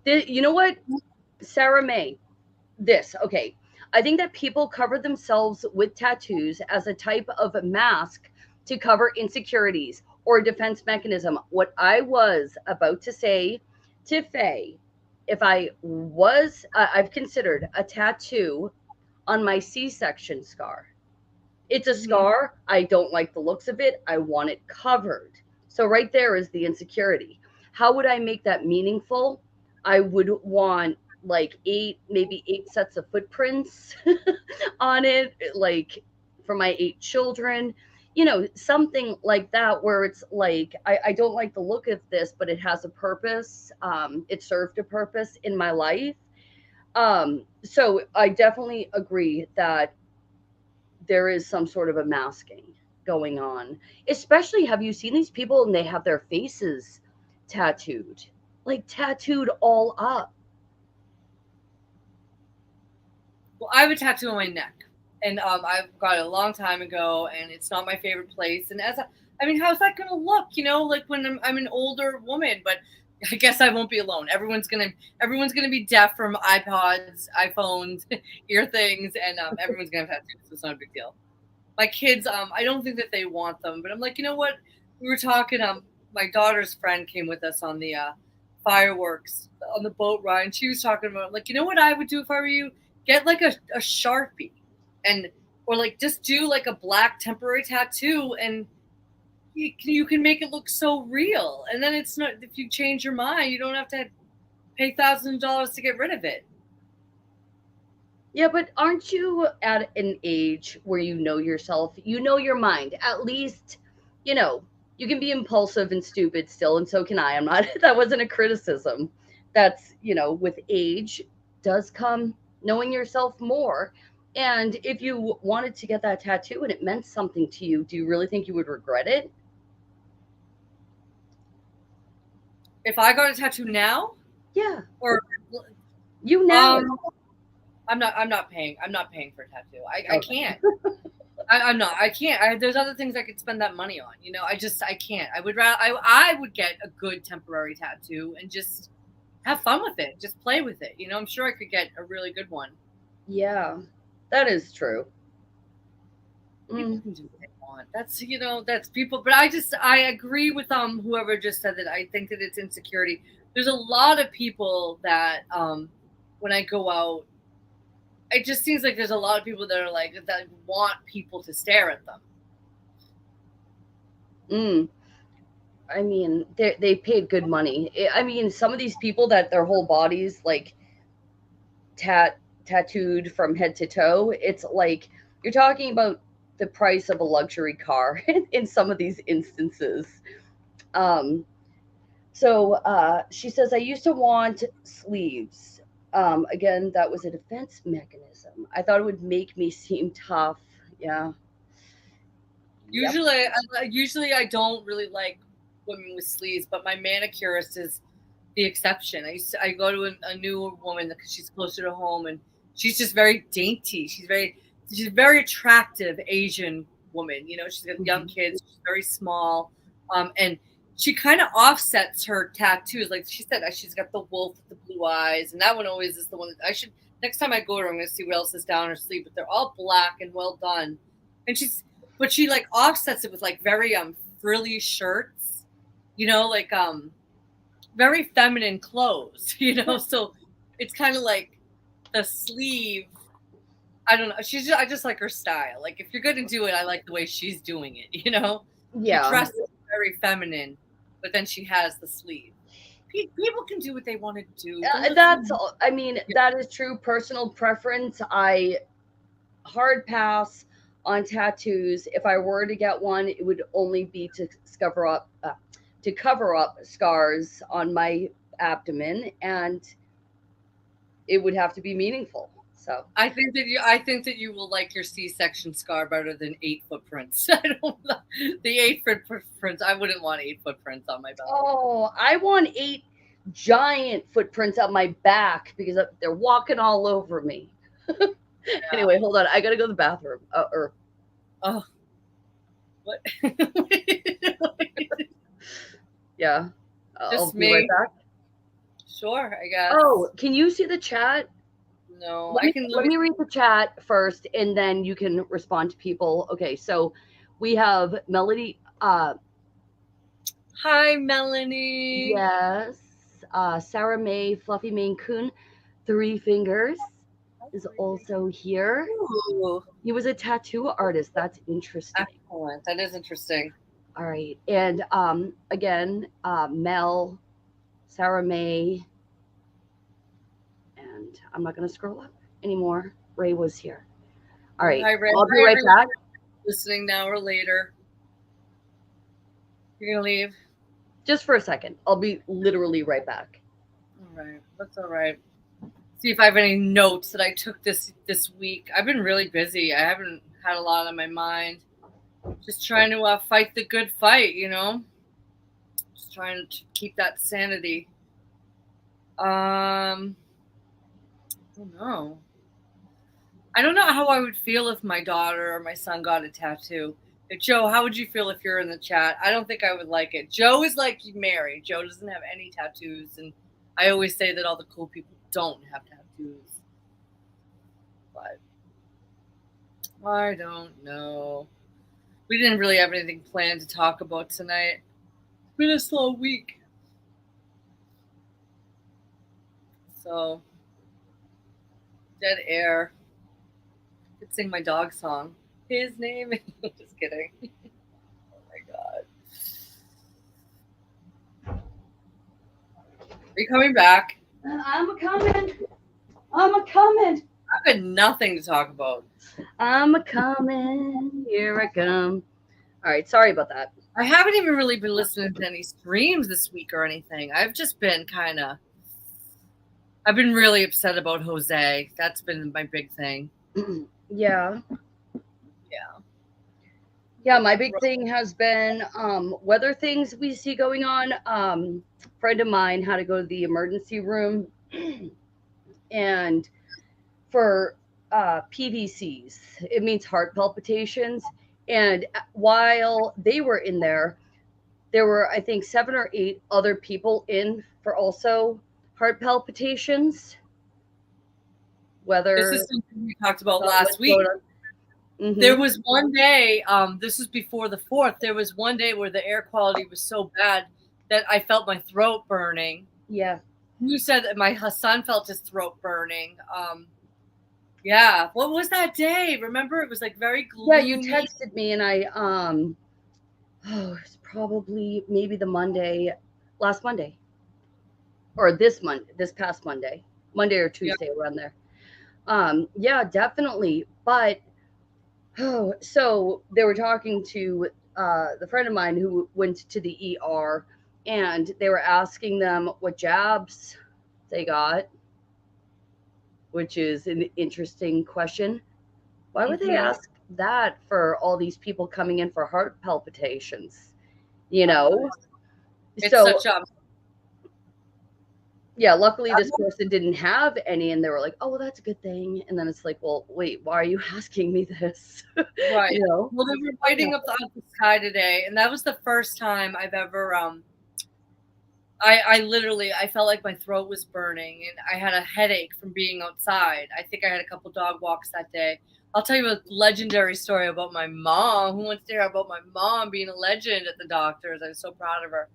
You know what, Sarah May, okay. I think that people cover themselves with tattoos as a type of mask to cover insecurities or defense mechanism. What I was about to say to Faye, if I've considered a tattoo on my C-section scar. It's a scar. I don't like the looks of it. I want it covered. So right there is the insecurity. How would I make that meaningful? I would want like maybe 8 sets of footprints on it, like for my 8 children, something like that, where it's like, I don't like the look of this, but it has a purpose. It served a purpose in my life. So I definitely agree that there is some sort of a masking going on. Especially, have you seen these people and they have their faces tattooed, like tattooed all up? Well, I have a tattoo on my neck, and I've got it a long time ago, and it's not my favorite place. And how's that going to look? Like when I'm an older woman, but I guess I won't be alone. Everyone's gonna be deaf from iPods, iPhones, ear things, and everyone's gonna have tattoos. So it's not a big deal. My kids, I don't think that they want them, but I'm like, you know what? We were talking. My daughter's friend came with us on the fireworks on the boat ride, and she was talking about, like, you know what I would do if I were you? Get like a Sharpie, or like just do like a black temporary tattoo, and you can make it look so real. And then it's not, if you change your mind, you don't have to pay thousands of dollars to get rid of it. Yeah, but aren't you at an age where you know yourself, you know your mind? At least, you can be impulsive and stupid still, and so can I. I'm not, that wasn't a criticism. That's, with age does come knowing yourself more. And if you wanted to get that tattoo and it meant something to you, do you really think you would regret it? If I got a tattoo now? Yeah. Or you now? I'm not paying for a tattoo. I can't. I'm not. I can't. There's other things I could spend that money on. I can't. I would rather. I would get a good temporary tattoo and just have fun with it. Just play with it. I'm sure I could get a really good one. Yeah, that is true. People can do what they want. That's people. But I agree with whoever just said that. I think that it's insecurity. There's a lot of people that when I go out, it just seems like there's a lot of people that are like, that want people to stare at them. I mean, they paid good money. I mean, some of these people that their whole bodies like tattooed from head to toe, it's like you're talking about the price of a luxury car in some of these instances. So she says, I used to want sleeves. Again, that was a defense mechanism. I thought it would make me seem tough. Yeah. Usually I don't really like women with sleeves, but my manicurist is the exception. I go to a new woman because she's closer to home, and she's just very dainty. She's a very attractive Asian woman. You know, she's got young kids. She's very small, and she kind of offsets her tattoos. Like she said, she's got the wolf with the blue eyes, and that one always is the one that I should. Next time I go to her, I'm going to see what else is down her sleeve. But they're all black and well done, and she like offsets it with like very frilly shirts, you know, like very feminine clothes, you know. So it's kind of like the sleeve. I don't know. I just like her style. Like if you're gonna do it, I like the way she's doing it, you know. Yeah. She dresses very feminine, but then she has the sleeve. People can do what they want to do. That is true personal preference. I hard pass on tattoos. If I were to get one, it would only be to cover up scars on my abdomen, and it would have to be meaningful. So I think that you will like your C-section scar better than 8 footprints. I don't know. The 8 footprints. I wouldn't want 8 footprints on my belly. Oh, I want 8 giant footprints on my back because they're walking all over me. Yeah. Anyway, hold on. I gotta go to the bathroom. Oh, what? Yeah. Just I'll be right back. Sure, I guess. Oh, can you see the chat? No, let me read the chat first, and then you can respond to people. Okay, so we have Melody. Hi, Melanie. Yes. Sarah May, Fluffy Maine Coon, 3 Fingers is also here. Ooh. He was a tattoo artist. That's interesting. Excellent. That is interesting. All right. And again, Mel, Sarah May, and I'm not going to scroll up anymore. Ray was here. All right. Hi, Ray. I'll be right back. Listening now or later. You're going to leave? Just for a second. I'll be literally right back. All right. That's all right. See if I have any notes that I took this week. I've been really busy. I haven't had a lot on my mind. Just trying to fight the good fight, you know? Just trying to keep that sanity. I don't know. I don't know how I would feel if my daughter or my son got a tattoo. Joe, how would you feel if you're in the chat? I don't think I would like it. Joe is like married. Joe doesn't have any tattoos, and I always say that all the cool people don't have tattoos. But I don't know. We didn't really have anything planned to talk about tonight. It's been a slow week. So, dead air. I could sing my dog song. His name. Just kidding. Oh my God. Are you coming back? I'm a coming. I've got nothing to talk about. I'm a coming. Here I come. All right. Sorry about that. I haven't even really been listening to any streams this week or anything. I've just been I've been really upset about Jose. That's been my big thing. Yeah. Yeah, my big thing has been weather things we see going on. Friend of mine had to go to the emergency room and for PVCs, it means heart palpitations. And while they were in there were, I think, 7 or 8 other people in for also heart palpitations. This is something we talked about last week. Mm-hmm. There was one day, this was before the 4th, there was one day where the air quality was so bad that I felt my throat burning. Yeah. You said that my son felt his throat burning. Yeah. What was that day? Remember, it was like very gloomy. Yeah, you texted me and I, it's probably maybe last Monday. Or this past Monday or Tuesday, around there. Yeah, definitely. But so they were talking to the friend of mine who went to the ER, and they were asking them what jabs they got, which is an interesting question. Why would they ask that for all these people coming in for heart palpitations? You know, it's such a. Yeah, luckily this person didn't have any, and they were like, "Oh, well, that's a good thing." And then it's like, "Well, wait, why are you asking me this?" Right. You know? Well, they were lighting up the sky today, and that was the first time I've ever I literally I felt like my throat was burning and I had a headache from being outside. I think I had a couple dog walks that day. I'll tell you a legendary story about my mom. Who wants to hear about my mom being a legend at the doctor's? I'm so proud of her.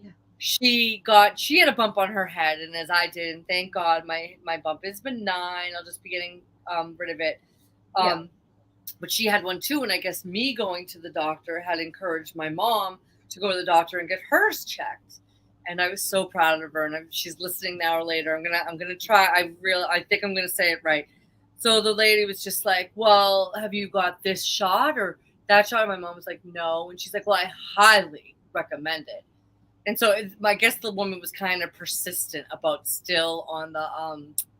Yeah. She had a bump on her head, and as I did, and thank God my bump is benign. I'll just be getting rid of it. Yeah. But she had one too, and I guess me going to the doctor had encouraged my mom to go to the doctor and get hers checked. And I was so proud of her. And she's listening now or later. I'm gonna try. I think I'm gonna say it right. So the lady was just like, "Well, have you got this shot or that shot?" And my mom was like, "No." And she's like, "Well, I highly recommend it." And so I guess the woman was kind of persistent about still on the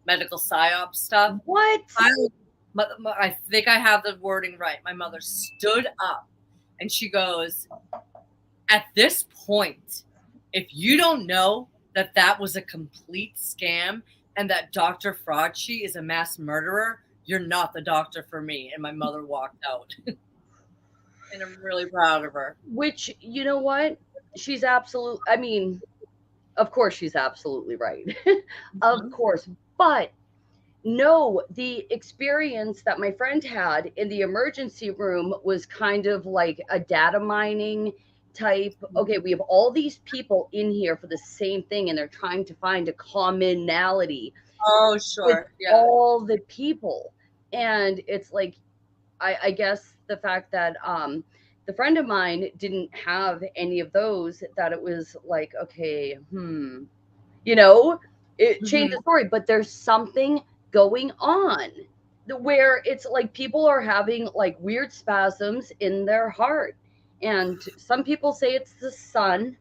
medical psyop stuff. What? I think I have the wording right. My mother stood up and she goes, "At this point, if you don't know that that was a complete scam and that Dr. Fraudschi is a mass murderer, you're not the doctor for me." And my mother walked out. And I'm really proud of her. Which, you know what? She's absolute. I mean, of course, she's absolutely right. Of course. But no, the experience that my friend had in the emergency room was kind of like a data mining type. Okay, we have all these people in here for the same thing, and they're trying to find a commonality Oh, with sure. Yeah. all the people. And it's like, I guess the fact that the friend of mine didn't have any of those, that it was like, okay, you know, it changed the story, but there's something going on where it's like people are having like weird spasms in their heart. And some people say it's the sun.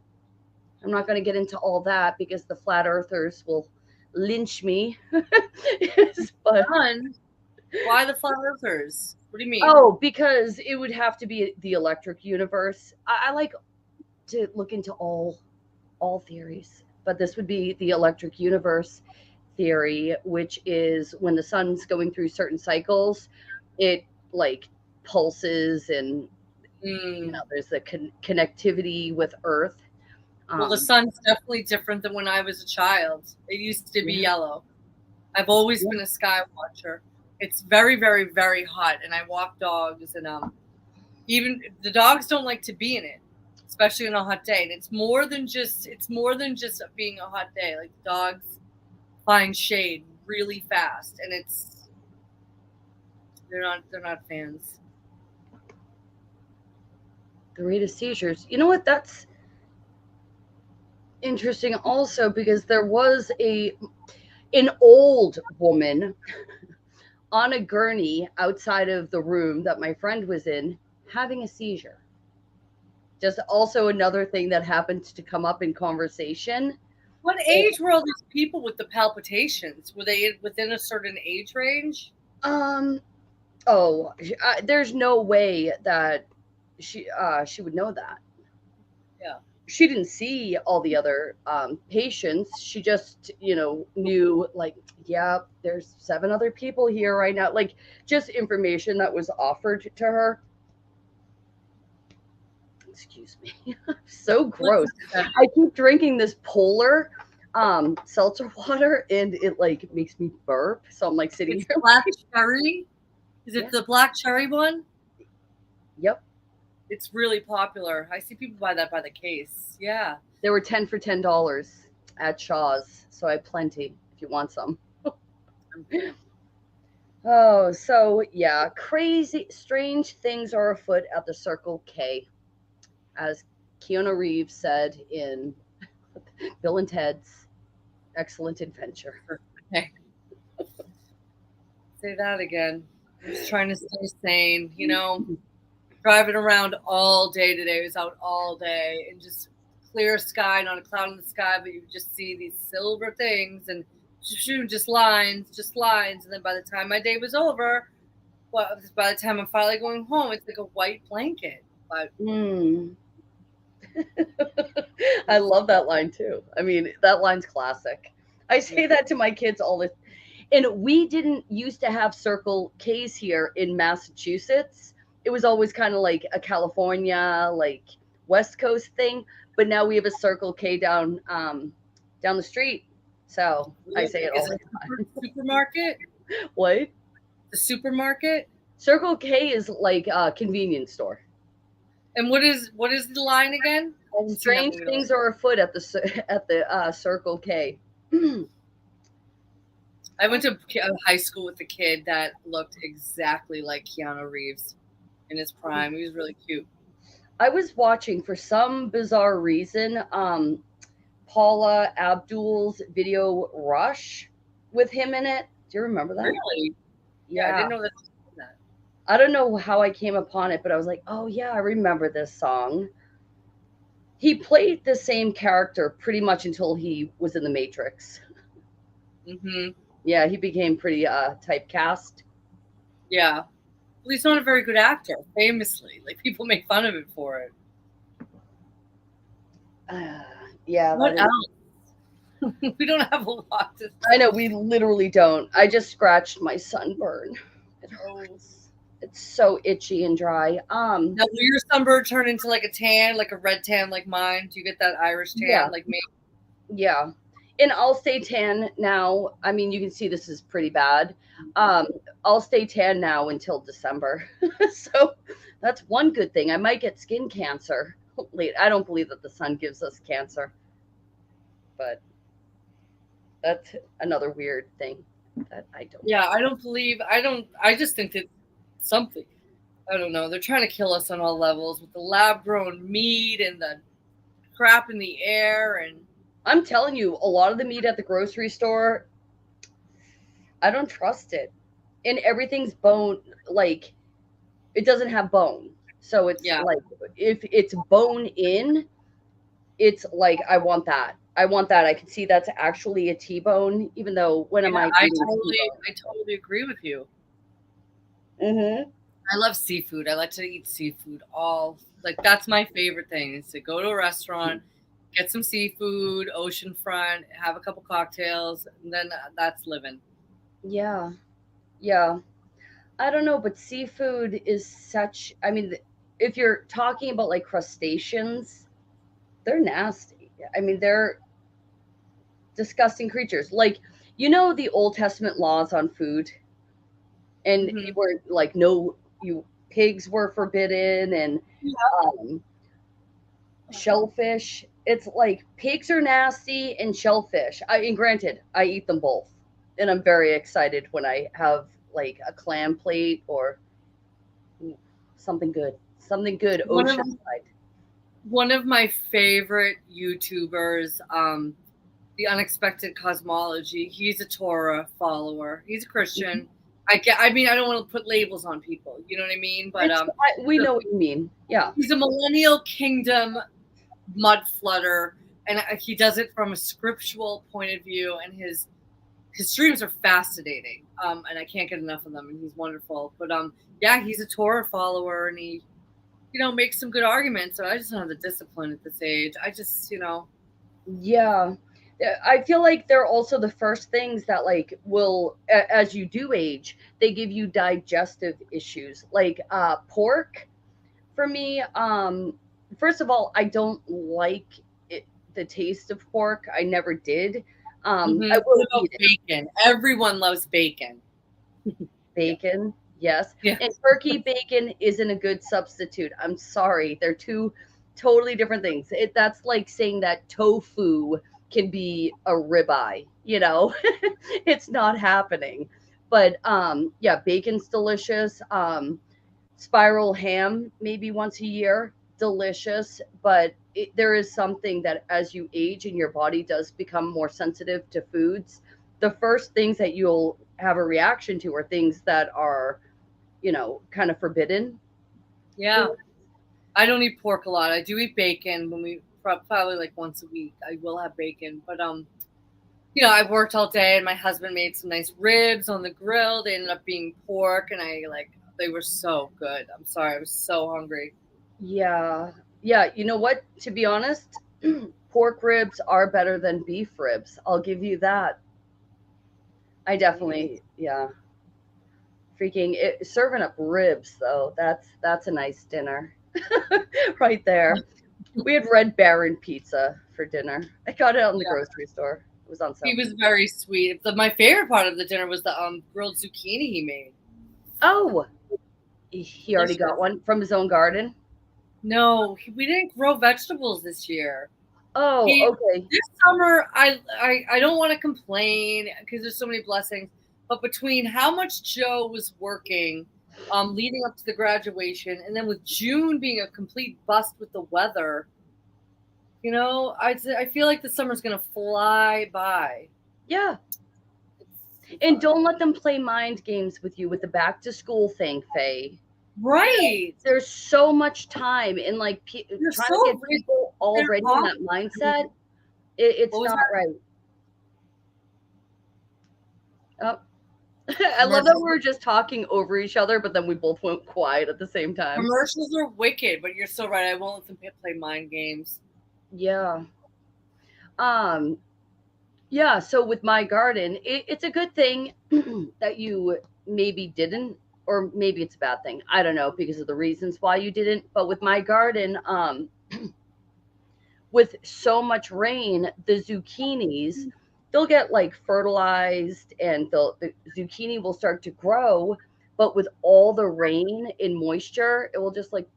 I'm not going to get into all that because the flat earthers will lynch me. But Sun? Why the flat earthers? What do you mean? oh, because it would have to be the electric universe. I like to look into all theories, but this would be the electric universe theory, which is when the sun's going through certain cycles, it like pulses, and there's the connectivity with Earth. Well, the sun's definitely different than when I was a child. It used to be yellow. I've always been a sky watcher. It's very, very, very hot, and I walk dogs, and even the dogs don't like to be in it, especially on a hot day. And it's more than just being a hot day. Like dogs find shade really fast, and they're not fans. The rate of seizures. You know what? That's interesting also, because there was an old woman on a gurney outside of the room that my friend was in having a seizure. Just also another thing that happened to come up in conversation. What age were all these people with the palpitations? Were they within a certain age range? There's no way that she would know that. Yeah. She didn't see all the other patients. She just, knew like, yeah, there's 7 other people here right now. Like just information that was offered to her. Excuse me. So gross. I keep drinking this Polar seltzer water, and it like makes me burp. So I'm like sitting here. Black cherry? Is it the black cherry one? Yep. It's really popular. I see people buy that by the case. Yeah. They were 10 for $10 at Shaw's. So I have plenty if you want some. Oh, so yeah. Crazy, strange things are afoot at the Circle K. As Keanu Reeves said in Bill and Ted's Excellent Adventure. Okay. Say that again. I'm just trying to stay sane, Driving around all day today. I was out all day, and just clear sky, not a cloud in the sky, but you just see these silver things and just lines. And then by the time my day was over, by the time I'm finally going home, it's like a white blanket. But I love that line too. I mean, that line's classic. I say that to my kids all the. And we didn't used to have Circle K's here in Massachusetts. It was always kind of like a California, like West Coast thing. But now we have a Circle K down the street. So I say it all Is the it time. supermarket? What? The supermarket? Circle K is like a convenience store. And what is the line again? I haven't seen that Strange movie in a things are afoot at the Circle K. I went to high school with a kid that looked exactly like Keanu Reeves in his prime. He was really cute. I was watching for some bizarre reason Paula Abdul's video Rush with him in it. Do you remember that? Really? Yeah. I didn't know that. I don't know how I came upon it, but I was like, oh yeah, I remember this song. He played the same character pretty much until he was in The Matrix. Mm-hmm. Yeah, he became pretty typecast. Yeah. Well, he's not a very good actor, famously. Like, people make fun of him for it. Yeah. What else? We don't have a lot to say. I know, we literally don't. I just scratched my sunburn. It hurts. It's so itchy and dry. Now, will your sunburn turn into like a tan, like a red tan like mine? Do you get that Irish tan like me? Yeah. And I'll stay tan now. I mean, you can see this is pretty bad. I'll stay tan now until December. So that's one good thing. I might get skin cancer. I don't believe that the sun gives us cancer. But that's another weird thing that I don't. Yeah, I just think that something, I don't know, they're trying to kill us on all levels with the lab grown meat and the crap in the air. And I'm telling you, a lot of the meat at the grocery store, I don't trust it. And everything's bone, like, it doesn't have bone. So it's like, if it's bone in, it's like, I want that. I want that. I can see that's actually a T-bone, even though when am I eating I totally agree with you. Mm-hmm. I love seafood. I like to eat seafood that's my favorite thing is to go to a restaurant, get some seafood, oceanfront, have a couple cocktails, and then that's living. Yeah. Yeah. I don't know, but seafood is such, I mean, if you're talking about like crustaceans, they're nasty. I mean, they're disgusting creatures. Like, the Old Testament laws on food, and you were like, pigs were forbidden, and shellfish. It's like pigs are nasty and shellfish. And granted, I eat them both, and I'm very excited when I have like a clam plate or something good oceanside. One of my favorite YouTubers, The Unexpected Cosmology. He's a Torah follower. He's a Christian. I mean, I don't want to put labels on people. You know what I mean? But we know what you mean. Yeah. He's a Millennial Kingdom mud flooder, and he does it from a scriptural point of view. And his streams are fascinating. And I can't get enough of them. And he's wonderful. But he's a Torah follower, and he, makes some good arguments. So I just don't have the discipline at this age. I just, Yeah. I feel like they're also the first things that like will, as you do age, they give you digestive issues. Like pork, for me, first of all, I don't like the taste of pork. I never did. I will eat bacon. Everyone loves bacon. Bacon, yes. Yeah. And turkey bacon isn't a good substitute. I'm sorry. They're two totally different things. That's like saying that tofu can be a ribeye, it's not happening. But bacon's delicious. Spiral ham, maybe once a year, delicious. But there is something that as you age and your body does become more sensitive to foods, the first things that you'll have a reaction to are things that are, kind of forbidden. Yeah. I don't eat pork a lot. I do eat bacon when we probably like once a week. I will have bacon, but I've worked all day, and my husband made some nice ribs on the grill. They ended up being pork, and they were so good. I'm sorry, I was so hungry. Yeah. You know what? To be honest, pork ribs are better than beef ribs. I'll give you that. I definitely, yeah. Serving up ribs though. That's a nice dinner, right there. We had Red Baron pizza for dinner. I got it out in the grocery store. It was on sale. He was very sweet. My favorite part of the dinner was the grilled zucchini he made. Oh, he already got one from his own garden. No, we didn't grow vegetables this year. Oh, okay. This summer, I don't want to complain because there's so many blessings. But between how much Joe was working leading up to the graduation, and then with June being a complete bust with the weather, you know, I feel like the summer's going to fly by. Yeah. And don't let them play mind games with you with the back to school thing, Faye. Right. There's so much time in like trying to get people already in that mindset. It's not right. Oh. I love that we're just talking over each other, but then we both went quiet at the same time. Commercials are wicked, but you're so right. I won't let them play mind games. Yeah. Yeah, so with my garden, it's a good thing that you maybe didn't, or maybe it's a bad thing. I don't know, because of the reasons why you didn't. But with my garden, with so much rain, the zucchinis, they'll get like fertilized and the zucchini will start to grow. But with all the rain and moisture, it will just like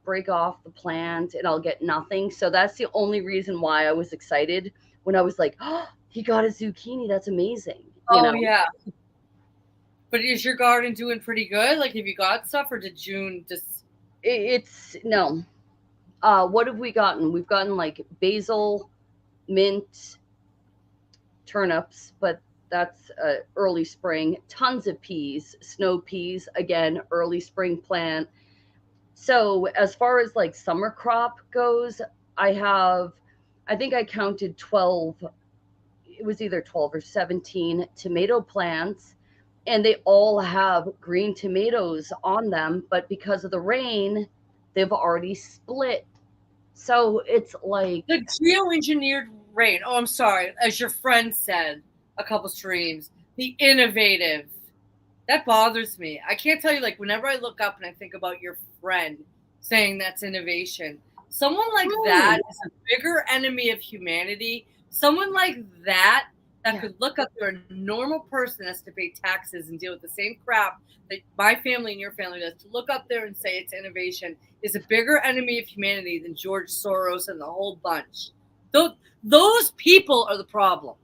break off the plant and I'll get nothing. So that's the only reason why I was excited when I was like, oh, he got a zucchini. That's amazing. You know? Yeah. But is your garden doing pretty good? Like, have you got stuff, or did June just? It's no. What have we gotten? We've gotten like basil, mint, turnips, but that's early spring. Tons of peas, snow peas, again, early spring plant. So as far as like summer crop goes, I think I counted 12. It was either 12 or 17 tomato plants, and they all have green tomatoes on them. But because of the rain, they've already split. So it's like the geoengineered rain. Oh, I'm sorry. As your friend said a couple streams, the innovative. That bothers me. I can't tell you, like, whenever I look up and I think about your friend saying that's innovation, someone like that is a bigger enemy of humanity. Someone like that could look up to a normal person that has to pay taxes and deal with the same crap that my family and your family does, to look up there and say it's innovation is a bigger enemy of humanity than George Soros and the whole bunch. Those people are the problem.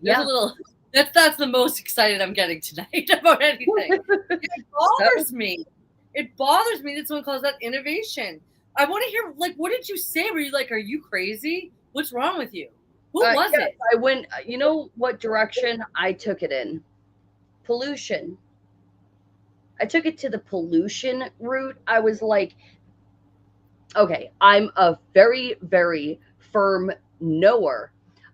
There's a little... That's the most excited I'm getting tonight about anything. It bothers me. It bothers me that someone calls that innovation. I want to hear, like, what did you say? Were you like, are you crazy? What's wrong with you? Who was it? I went, you know what direction I took it in? Pollution. I took it to the pollution route. I was like, okay, I'm a very, very firm knower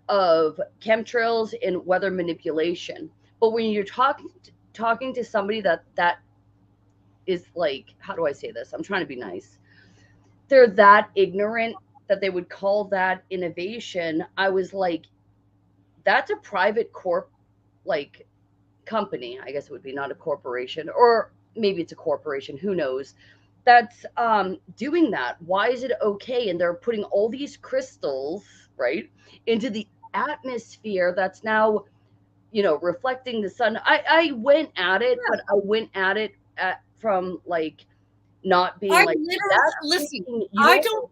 of chemtrails and weather manipulation. But when you're talking to somebody that is like, how do I say this? I'm trying to be nice. They're that ignorant that they would call that innovation. I was like, that's a private like company. I guess it would be, not a corporation, or maybe it's a corporation. Who knows? That's doing that. Why is it okay? And they're putting all these crystals, right, into the atmosphere that's now, you know, reflecting the sun. I went at it, but I went at it from like not being like, listen, I don't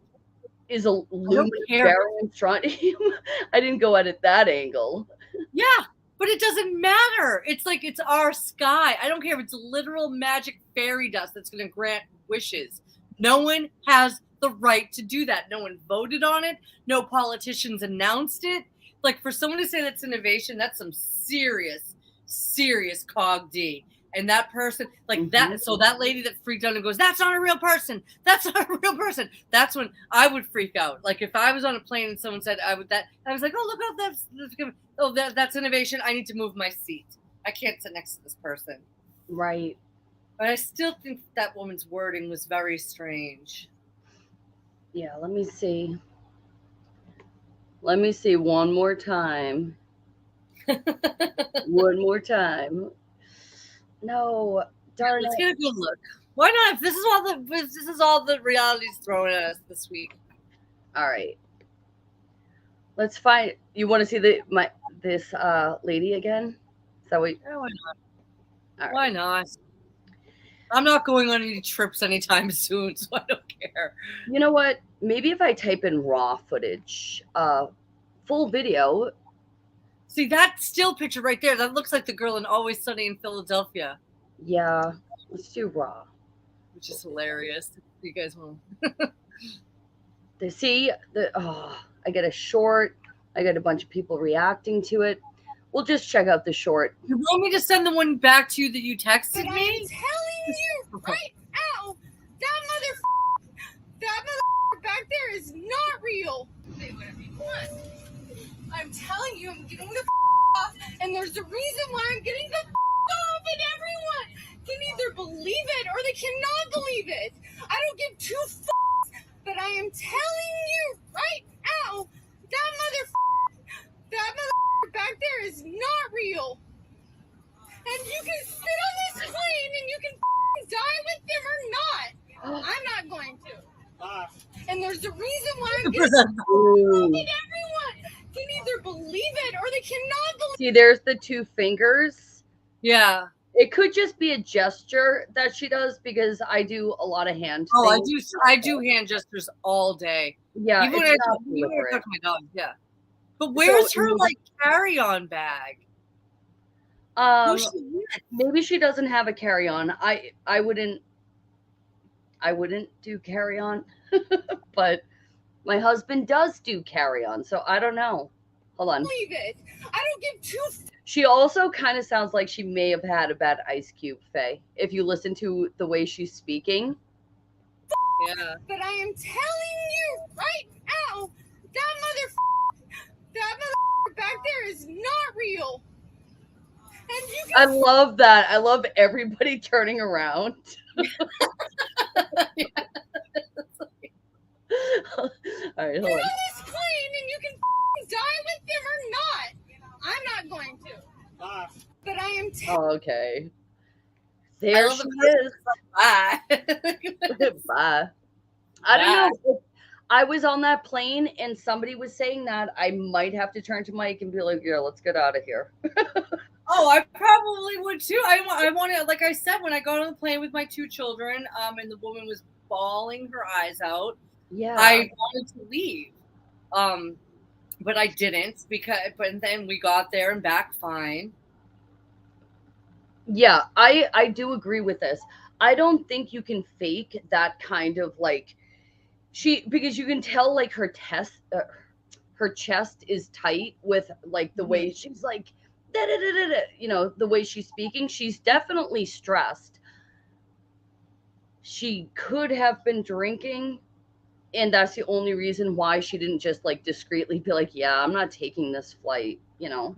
is a luminary strontium. I didn't go at it that angle. Yeah, but it doesn't matter. It's like, it's our sky. I don't care if it's literal magic fairy dust that's going to grant wishes. No one has the right to do that. No one voted on it. No politicians announced it. Like, for someone to say that's innovation, that's some serious, serious cog D. And that person, like that, so that lady that freaked out and goes, that's not a real person. That's not a real person. That's when I would freak out. Like, if I was on a plane and someone said I was like, oh, look up, that's innovation. I need to move my seat. I can't sit next to this person. Right. But I still think that woman's wording was very strange. Yeah, let me see. Let me see one more time. One more time. No, darn Let's it. get a good look. Why not? If this is all the reality's throwing at us this week. All right. Let's find. You want to see this lady again? Is that what? Yeah, why not? All right. Why not? I'm not going on any trips anytime soon, so I don't care. You know what? Maybe if I type in raw footage, full video. See, that still picture right there, that looks like the girl in Always Sunny in Philadelphia. Yeah, let's do raw. Which is hilarious. You guys want to see I get a short. I get a bunch of people reacting to it. We'll just check out the short. You want me to send the one back to you that you texted But me? I'm telling you right now, that back there is not real. Say whatever you want. I'm telling you, I'm getting the off, and there's a reason why I'm getting the off, and everyone can either believe it or they cannot believe it. I don't give two but I am telling you right now, that back there is not real. And you can sit on this plane and you can die with them or not. I'm not going to. And there's a reason why I'm getting and everyone can either believe it or they cannot believe. See, there's the two fingers. Yeah. It could just be a gesture that she does because I do a lot of hand. Oh, things. I do hand gestures all day. Yeah, even when I talk to my dog. Yeah. But where's her like carry-on bag? Maybe she doesn't have a carry-on. I wouldn't do carry-on, but my husband does do carry-on, so I don't know. Hold on. Believe it. I don't give two. She also kind of sounds like she may have had a bad Ice Cube, Faye, if you listen to the way she's speaking. Yeah. But I am telling you right now, that back there is not real. And you can I love that. I love everybody turning around. All right, hold on. Get on this plane and you can die with them or not. I'm not going to. But I am okay. There she is. Bye. Bye. I don't know. If I was on that plane and somebody was saying that, I might have to turn to Mike and be like, yeah, let's get out of here. Oh, I probably would too. I wanted, like I said, when I got on the plane with my two children, and the woman was bawling her eyes out. Yeah. I wanted to leave. But I didn't but then we got there and back fine. Yeah, I do agree with this. I don't think you can fake that kind of like because you can tell like her chest is tight with like the way she's like the way she's speaking. She's definitely stressed. She could have been drinking, and that's the only reason why she didn't just like discreetly be like, yeah, I'm not taking this flight, Yeah.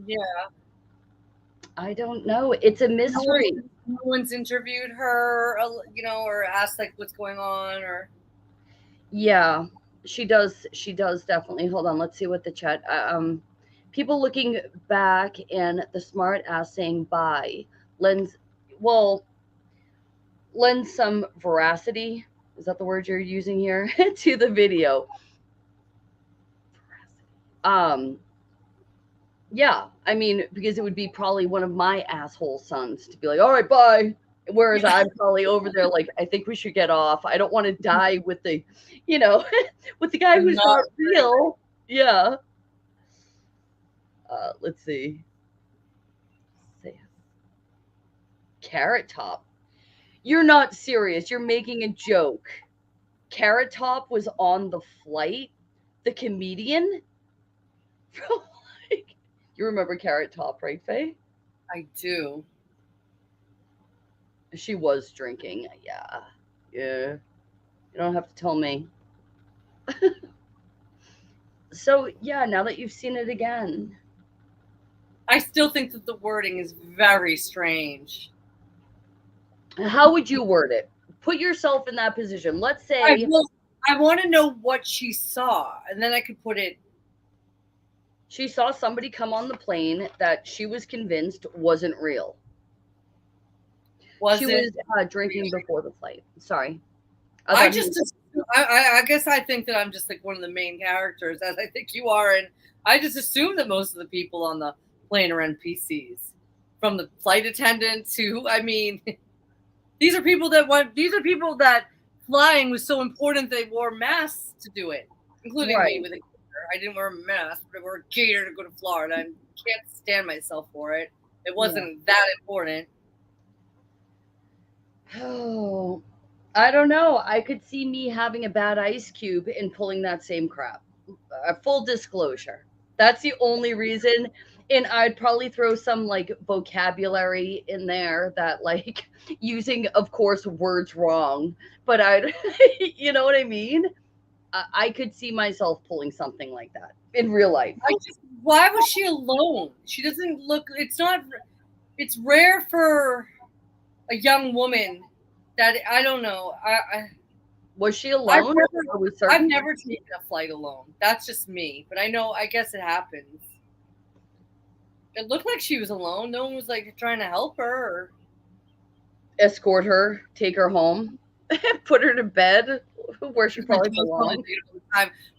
I don't know. It's a mystery. No one's interviewed her, or asked like what's going on or. Yeah, she does definitely. Hold on, let's see what the chat. People looking back and the smart ass saying bye lends some veracity. Is that the word you're using here? To the video. Yeah, I mean, because it would be probably one of my asshole sons to be like, all right, bye. Whereas I'm probably over there like, I think we should get off. I don't want to die with the, with the guy who's not real. Yeah. Let's see. Carrot Top. You're not serious. You're making a joke. Carrot Top was on the flight. The comedian. You remember Carrot Top, right, Faye? I do. She was drinking. Yeah. You don't have to tell me. So, yeah, now that you've seen it again. I still think that the wording is very strange. How would you word it? Put yourself in that position. Let's say I want to know what she saw, and then I could put it She saw somebody come on the plane that she was convinced wasn't real. She was drinking before the flight. Sorry. I guess I think that I'm just like one of the main characters, as I think you are, and I just assume that most of the people on the plane are NPCs, from the flight attendant to, I mean, these are people that flying was so important they wore masks to do it, including me with a gator. I didn't wear a mask, but I wore a gator to go to Florida. I can't stand myself for it. It wasn't that important. Oh, I don't know. I could see me having a bad ice cube and pulling that same crap. Full disclosure. That's the only reason. And I'd probably throw some like vocabulary in there that like using, of course, words wrong. But I'd, you know what I mean? I could see myself pulling something like that in real life. Why was she alone? She doesn't look, it's rare for a young woman that, I don't know. Was she alone? I've never taken a flight alone. That's just me. But I guess it happens. It looked like she was alone. No one was like trying to help her or escort her, take her home, put her to bed where she probably belonged.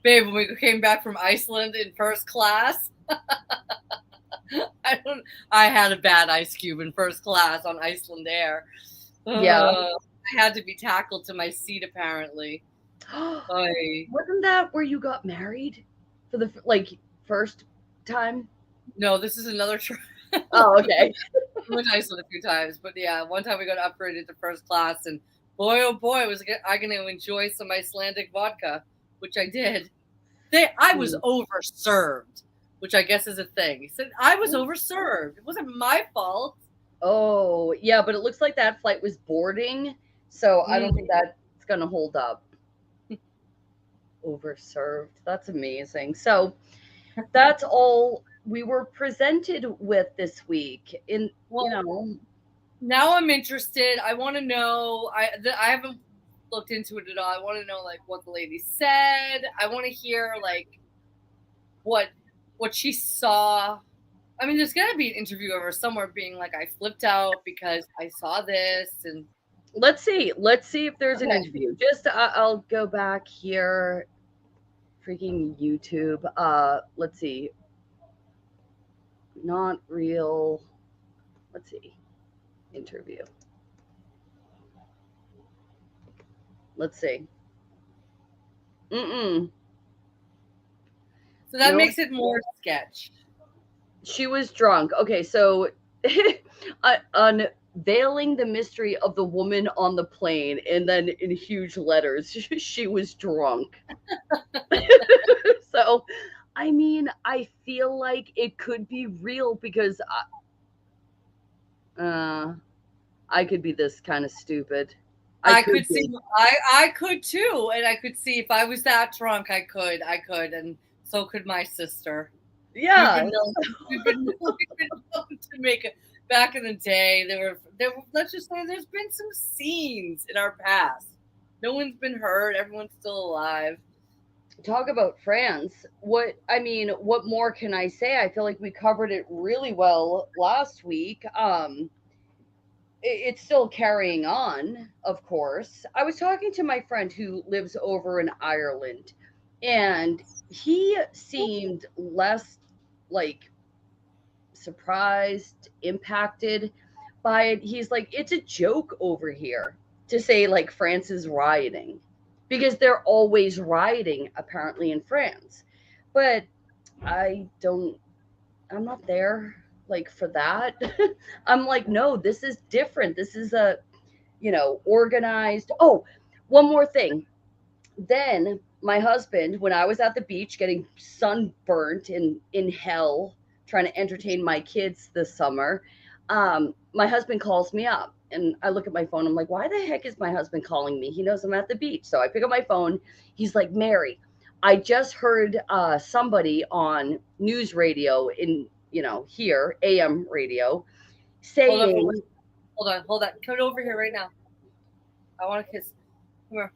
Babe, when we came back from Iceland in first class, I had a bad ice cube in first class on Iceland Air. Yeah. I had to be tackled to my seat, apparently. Wasn't that where you got married for the first time? No, this is another trip. Oh, okay. We went to Iceland a few times, but yeah, one time we got upgraded to first class, and boy, oh boy, was I going to enjoy some Icelandic vodka, which I did. I was overserved, which I guess is a thing. He said I was overserved. It wasn't my fault. Oh, yeah, but it looks like that flight was boarding, so I don't think that's going to hold up. Overserved. That's amazing. So that's all we were presented with this week. Now I'm interested. I want to know. I haven't looked into it at all. I want to know like what the lady said. I want to hear like what she saw. I mean, there's got to be an interview of her somewhere being like, I flipped out because I saw this. And let's see if there's an interview. Just I'll go back here. Freaking YouTube. Let's see. Not real. Let's see. Interview. Let's see. So that makes it more sketch. She was drunk. Okay, so unveiling the mystery of the woman on the plane, and then in huge letters, she was drunk. So, I mean, I feel like it could be real because I could be this kind of stupid. I could see. I could too, and I could see if I was that drunk. I could, and so could my sister. Yeah, we've been known to make it. Back in the day, there were. Let's just say there's been some scenes in our past. No one's been hurt. Everyone's still alive. Talk about France. What more can I say? I feel like we covered it really well last week. It's still carrying on, of course. I was talking to my friend who lives over in Ireland, and he seemed less like surprised, impacted by it. He's like, it's a joke over here to say like France is rioting, because they're always rioting apparently in France. But I'm not there like for that. I'm like, no, this is different. This is a, organized. Oh, one more thing. Then my husband, when I was at the beach getting sunburnt in hell, trying to entertain my kids this summer, my husband calls me up, and I look at my phone. I'm like, why the heck is my husband calling me? He knows I'm at the beach. So I pick up my phone. He's like, Mary, I just heard somebody on news radio in, here, AM radio, saying... Hold on. Come over here right now. I want to kiss. Come here.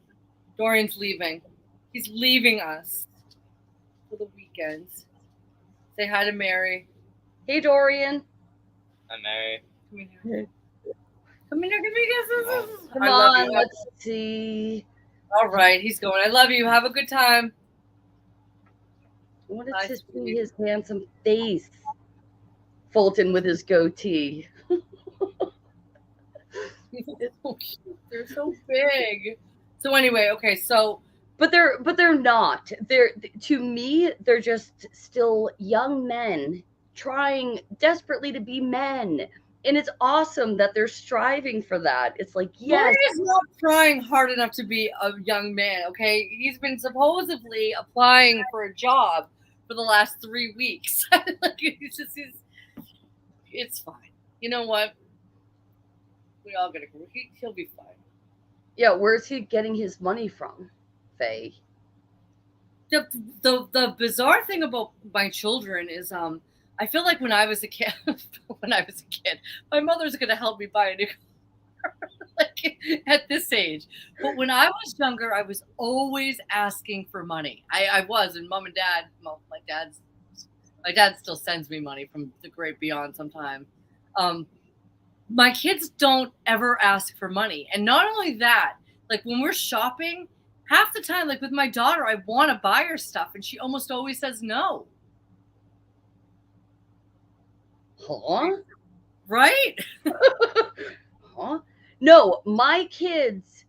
Dorian's leaving. He's leaving us for the weekend. Say hi to Mary. Hey, Dorian. Hi, Mary. Come here. Come here. Give me kisses. Come I love on, you. let's see. All right, he's going. I love you. Have a good time. I wanted Hi, to see sweetie. his handsome face. Fulton with his goatee. So cute. They're so big. So anyway, okay, so But they're not. To me, they're just still young men trying desperately to be men. And it's awesome that they're striving for that. It's like, yes, Murray is not trying hard enough to be a young man, okay? He's been supposedly applying for a job for the last 3 weeks. Like, it's fine. You know what? We all gotta go. He'll be fine. yeah, where's he getting his money from, Faye? The bizarre thing about my children is I feel like when I was a kid, my mother's gonna help me buy a new car like at this age. But when I was younger, I was always asking for money. I was, and mom and dad, well, my dad still sends me money from the great beyond sometime. My kids don't ever ask for money. And not only that, like when we're shopping, half the time, like with my daughter, I want to buy her stuff and she almost always says no. Huh? Right? Huh? No, my kids,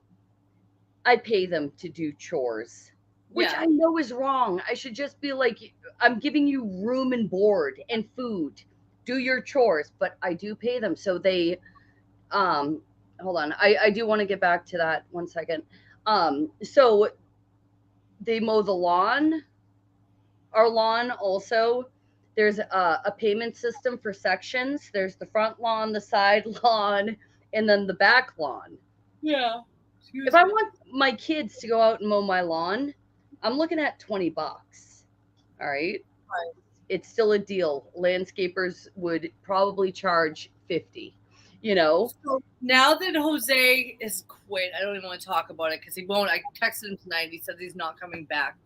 I pay them to do chores, which Yeah. I know is wrong. I should just be like, I'm giving you room and board and food. Do your chores, but I do pay them. So they, hold on. I do want to get back to that 1 second. So they mow the lawn, our lawn also. There's a payment system for sections. There's the front lawn, the side lawn, and then the back lawn. Yeah. If I want my kids to go out and mow my lawn, I'm looking at $20. All right. Right. It's still a deal. Landscapers would probably charge 50, you know? So now that Jose is quit, I don't even want to talk about it because he won't. I texted him tonight. He said he's not coming back.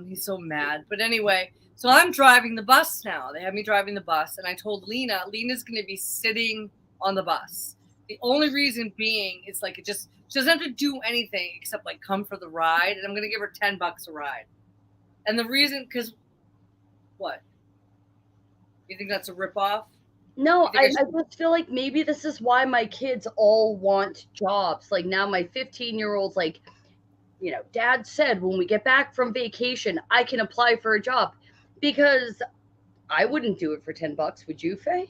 He's so mad. But anyway, so I'm driving the bus now. They have me driving the bus, and I told Lena's going to be sitting on the bus. The only reason being is like she doesn't have to do anything except like come for the ride, and I'm going to give her $10 a ride. And the reason, because what? You think that's a ripoff? No, You I think just feel like maybe this is why my kids all want jobs. Like now my 15-year-old's like, you know, dad said when we get back from vacation, I can apply for a job, because I wouldn't do it for $10. Would you, Faye?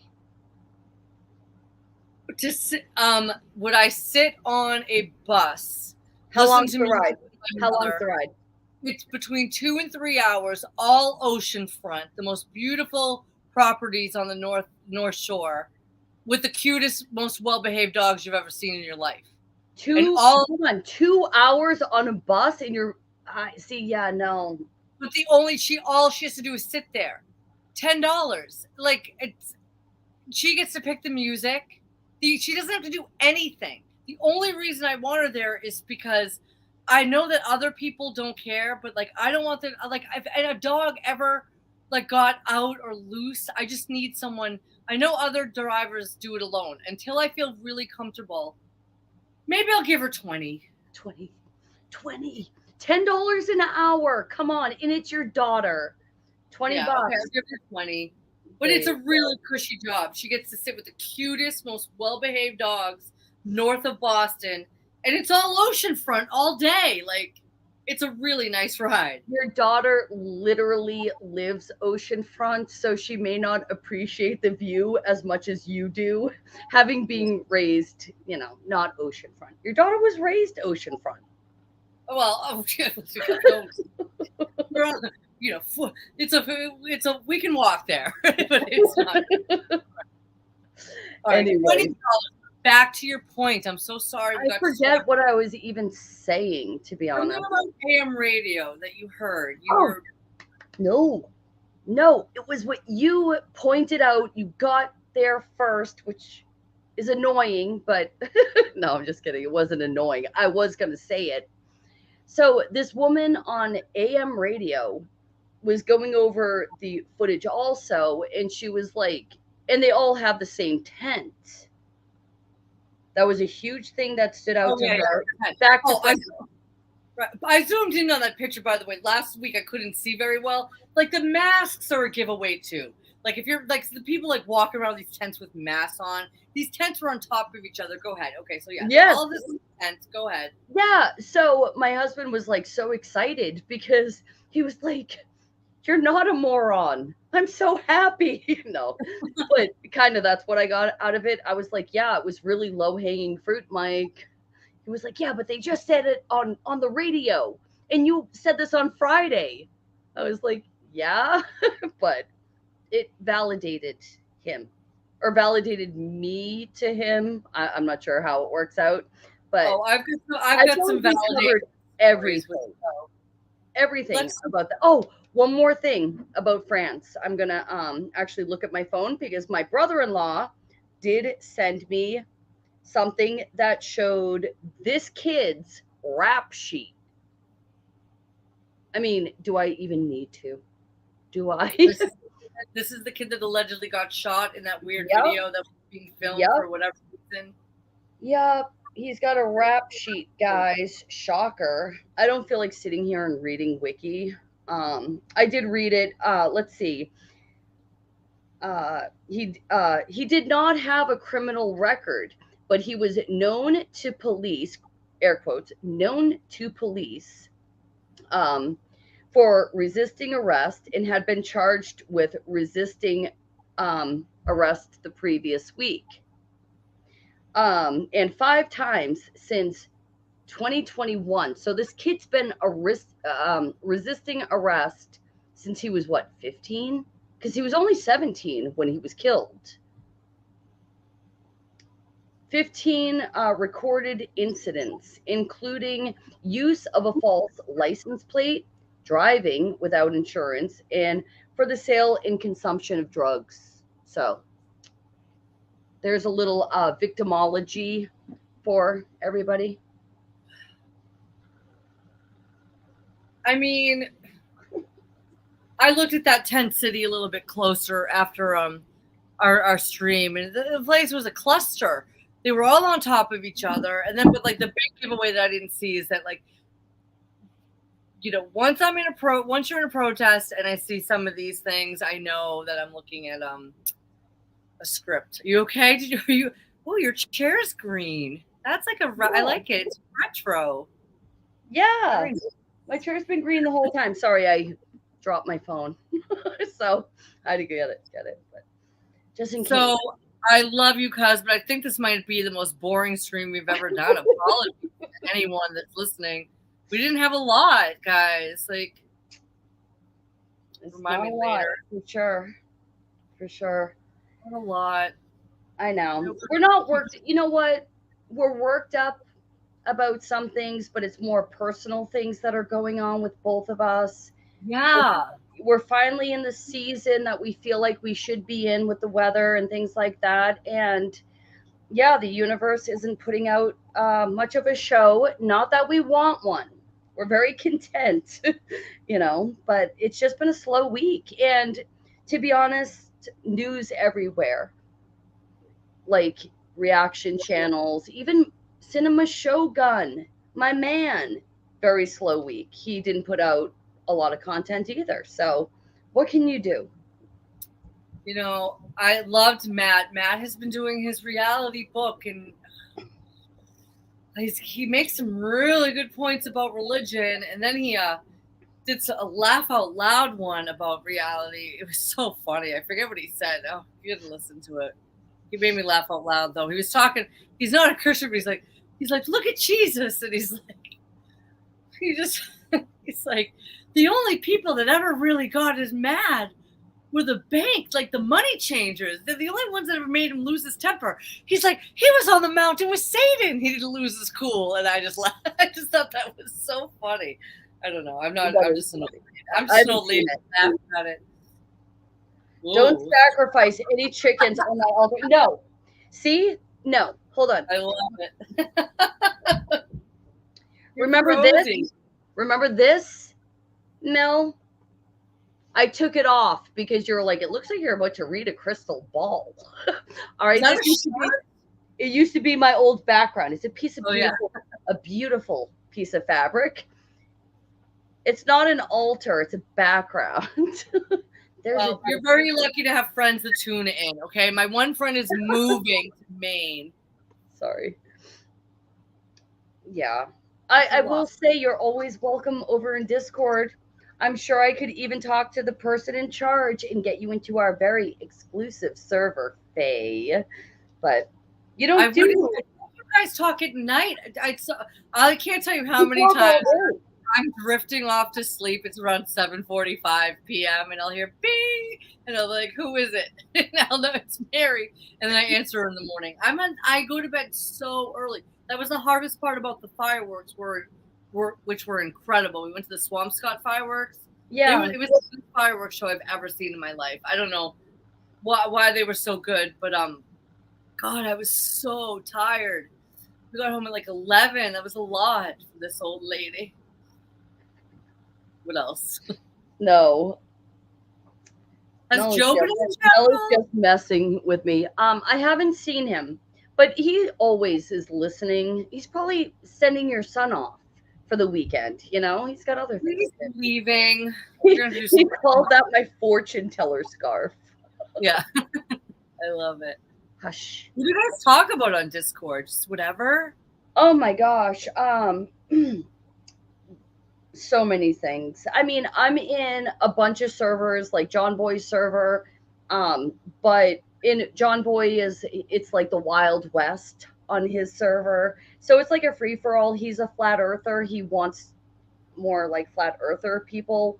Would I sit on a bus? How listen long's to the music ride? with my How long's mother? the ride? It's between 2 and 3 hours, all oceanfront, the most beautiful properties on the North Shore, with the cutest, most well-behaved dogs you've ever seen in your life. Hold on, 2 hours on a bus and you're see, yeah, no. But all she has to do is sit there. $10. Like she gets to pick the music. She doesn't have to do anything. The only reason I want her there is because I know that other people don't care, but like I don't want them. Like if a dog ever like got out or loose, I just need someone. I know other drivers do it alone. Until I feel really comfortable, maybe I'll give her 20. $20. $10 an hour. Come on, and it's your daughter. $20. Okay, I'll give her 20. But it's a really cushy job. She gets to sit with the cutest, most well-behaved dogs north of Boston, and it's all oceanfront all day. Like, it's a really nice ride. Your daughter literally lives oceanfront, so she may not appreciate the view as much as you do, having been raised, you know, not oceanfront. Your daughter was raised oceanfront. Well, you know, it's a we can walk there, but it's not. All right, Anyway. $20. Back to your point. I'm so sorry. I forget what I was even saying, to be honest. About AM radio that you heard. No, it was what you pointed out. You got there first, which is annoying, but no, I'm just kidding. It wasn't annoying. I was going to say it. So this woman on AM radio was going over the footage also, and she was like, and they all have the same tent. That was a huge thing that stood out to her. Back to right. I zoomed in on that picture, by the way. Last week I couldn't see very well. Like the masks are a giveaway too. Like if you're like the people like walking around these tents with masks on, these tents were on top of each other. Go ahead. Okay, so yeah, all of this tents. Go ahead. Yeah. So my husband was like so excited because he was like, "You're not a moron. I'm so happy." But kind of that's what I got out of it. I was like, "Yeah, it was really low hanging fruit, Mike." He was like, "Yeah, but they just said it on the radio, and you said this on Friday." I was like, "Yeah," but it validated him, or validated me to him. I'm not sure how it works out, but I've got some validation. Everything about that. Oh, one more thing about France. I'm gonna actually look at my phone because my brother-in-law did send me something that showed this kid's rap sheet. I mean, do I even need to? Do I? This is the kid that allegedly got shot in that weird video that was being filmed for whatever reason. Yep. He's got a rap sheet, guys. Shocker. I don't feel like sitting here and reading Wiki. I did read it. Let's see. He did not have a criminal record, but he was known to police, air quotes, known to police, for resisting arrest, and had been charged with resisting arrest the previous week. And 5 times since 2021. So this kid's been resisting arrest since he was 15? Because he was only 17 when he was killed. 15 recorded incidents, including use of a false license plate, driving without insurance, and for the sale and consumption of drugs. So there's a little victimology for everybody. I mean, I looked at that tent city a little bit closer after our stream, and the place was a cluster. They were all on top of each other, and then, but like the big giveaway that I didn't see is that, like, once you're in a protest and I see some of these things, I know that I'm looking at a script. Are you okay? Your chair's green. That's like I like it. It's retro. Yeah. My chair's been green the whole time. Sorry, I dropped my phone. So I had to get it. But just in case. So I love you, cuz, but I think this might be the most boring stream we've ever done. Apologies to anyone that's listening. We didn't have a lot, guys. Like, remind me later. For sure. Not a lot. I know. We're not worked. You know what? We're worked up about some things, but it's more personal things that are going on with both of us. Yeah. We're finally in the season that we feel like we should be in with the weather and things like that. And yeah, the universe isn't putting out much of a show. Not that we want one. We're very content, but it's just been a slow week. And to be honest, news everywhere, like reaction channels, even Cinema Shogun, my man, very slow week. He didn't put out a lot of content either. So what can you do? I loved Matt. Matt has been doing his reality book, and he makes some really good points about religion. And then he did a laugh out loud one about reality. It was so funny. I forget what he said. Oh, you had to listen to it. He made me laugh out loud, though. He was talking. He's not a Christian, but he's like, look at Jesus. And he's like, the only people that ever really got as mad were the bank, like the money changers. They're the only ones that ever made him lose his temper. He's like, he was on the mountain with Satan. He didn't lose his cool. And I just laughed. I just thought that was so funny. I don't know. I'm just an old lady laughing at it. Whoa. Don't sacrifice any chickens on my altar. No. See? No. Hold on. I love it. Remember this, Mel? I took it off because you're like, it looks like you're about to read a crystal ball. All right. Is that This a used to be, shirt? it used to be my old background. It's a piece of Oh, yeah. a beautiful piece of fabric. It's not an altar, it's a background. There's Well, you're very lucky to have friends that tune in, okay? My one friend is moving to Maine. Sorry. Yeah. I will say you're always welcome over in Discord. I'm sure I could even talk to the person in charge and get you into our very exclusive server, Faye. But you don't do You guys talk at night. I can't tell you how many times I'm drifting off to sleep. It's around 7:45 p.m. and I'll hear bing, and I'll be like, "Who is it?" And I'll know it's Mary, and then I answer in the morning. I go to bed so early. That was the hardest part about the fireworks, which were incredible. We went to the Swampscott fireworks. Yeah, it was the best fireworks show I've ever seen in my life. I don't know why they were so good, but God, I was so tired. We got home at like 11. That was a lot for this old lady. What else? No. Has Joe been in the chat? Mel is just messing with me. I haven't seen him, but he always is listening. He's probably sending your son off for the weekend. You know, he's got other things. He's leaving. He called that my fortune teller scarf. Yeah, I love it. Hush. What do you guys talk about on Discord? Just whatever. Oh my gosh. So many things. I mean, I'm in a bunch of servers like John Boy's server, but in John Boy it's like the Wild West on his server, so it's like a free for all. He's a flat earther. He wants more like flat earther people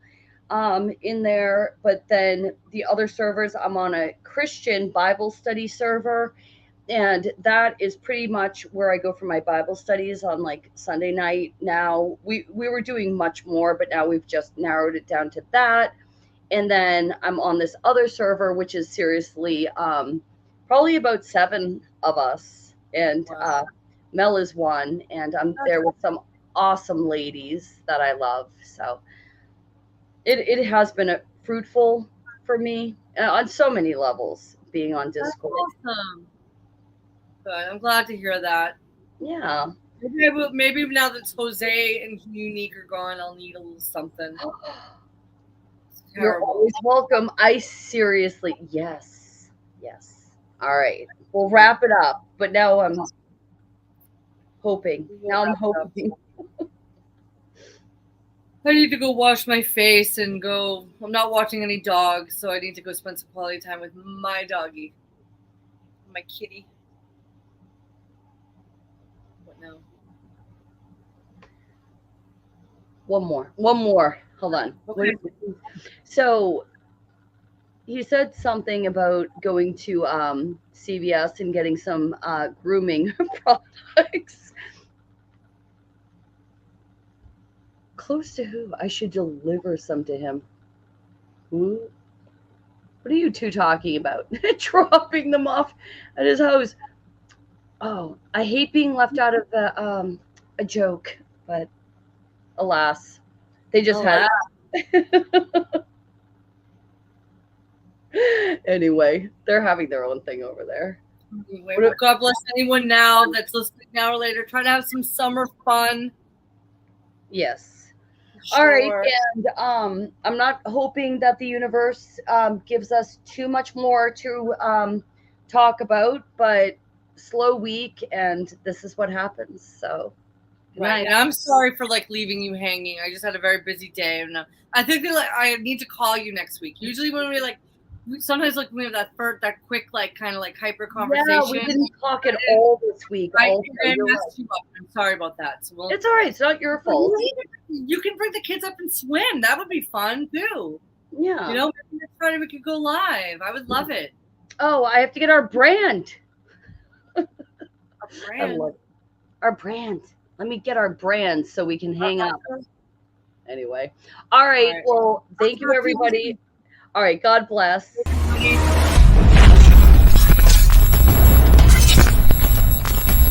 in there. But then the other servers, I'm on a Christian Bible study server, and that is pretty much where I go for my Bible studies on like Sunday night. Now we were doing much more, but now we've just narrowed it down to that. And then I'm on this other server, which is seriously probably about 7 of us, and Mel is one, and I'm there with some awesome ladies that I love. So it has been fruitful for me on so many levels being on Discord. That's awesome. Good. I'm glad to hear that. Yeah. Maybe now that Jose and Unique are gone, I'll need a little something. You're always welcome. I seriously, yes. All right, we'll wrap it up. But now I'm hoping. I need to go wash my face and go. I'm not watching any dogs, so I need to go spend some quality time with my doggy, my kitty. What now? One more. Hold on. Okay. So he said something about going to CVS and getting some grooming products. Close to who? I should deliver some to him. Who? What are you two talking about? Dropping them off at his house. Oh, I hate being left out of a joke, but alas, they just had. Anyway, they're having their own thing over there. Anyway, God bless anyone now that's listening now or later. Try to have some summer fun. Yes. Sure. All right, and I'm not hoping that the universe gives us too much more to talk about, but slow week, and this is what happens. So, right. And I'm sorry for leaving you hanging. I just had a very busy day, and I think that I need to call you next week. Usually when we sometimes we have that quick kind of hyper conversation. Yeah, we didn't talk at all this week. I messed you up. I'm sorry about that. So it's all right. It's not your fault. You can bring the kids up and swim. That would be fun too. Yeah. Next Friday we could go live. I would love it. Oh, I have to get our brand. Our brand. Let me get our brand so we can hang up. Anyway. All right. Well, thank you, everybody. All right. God bless.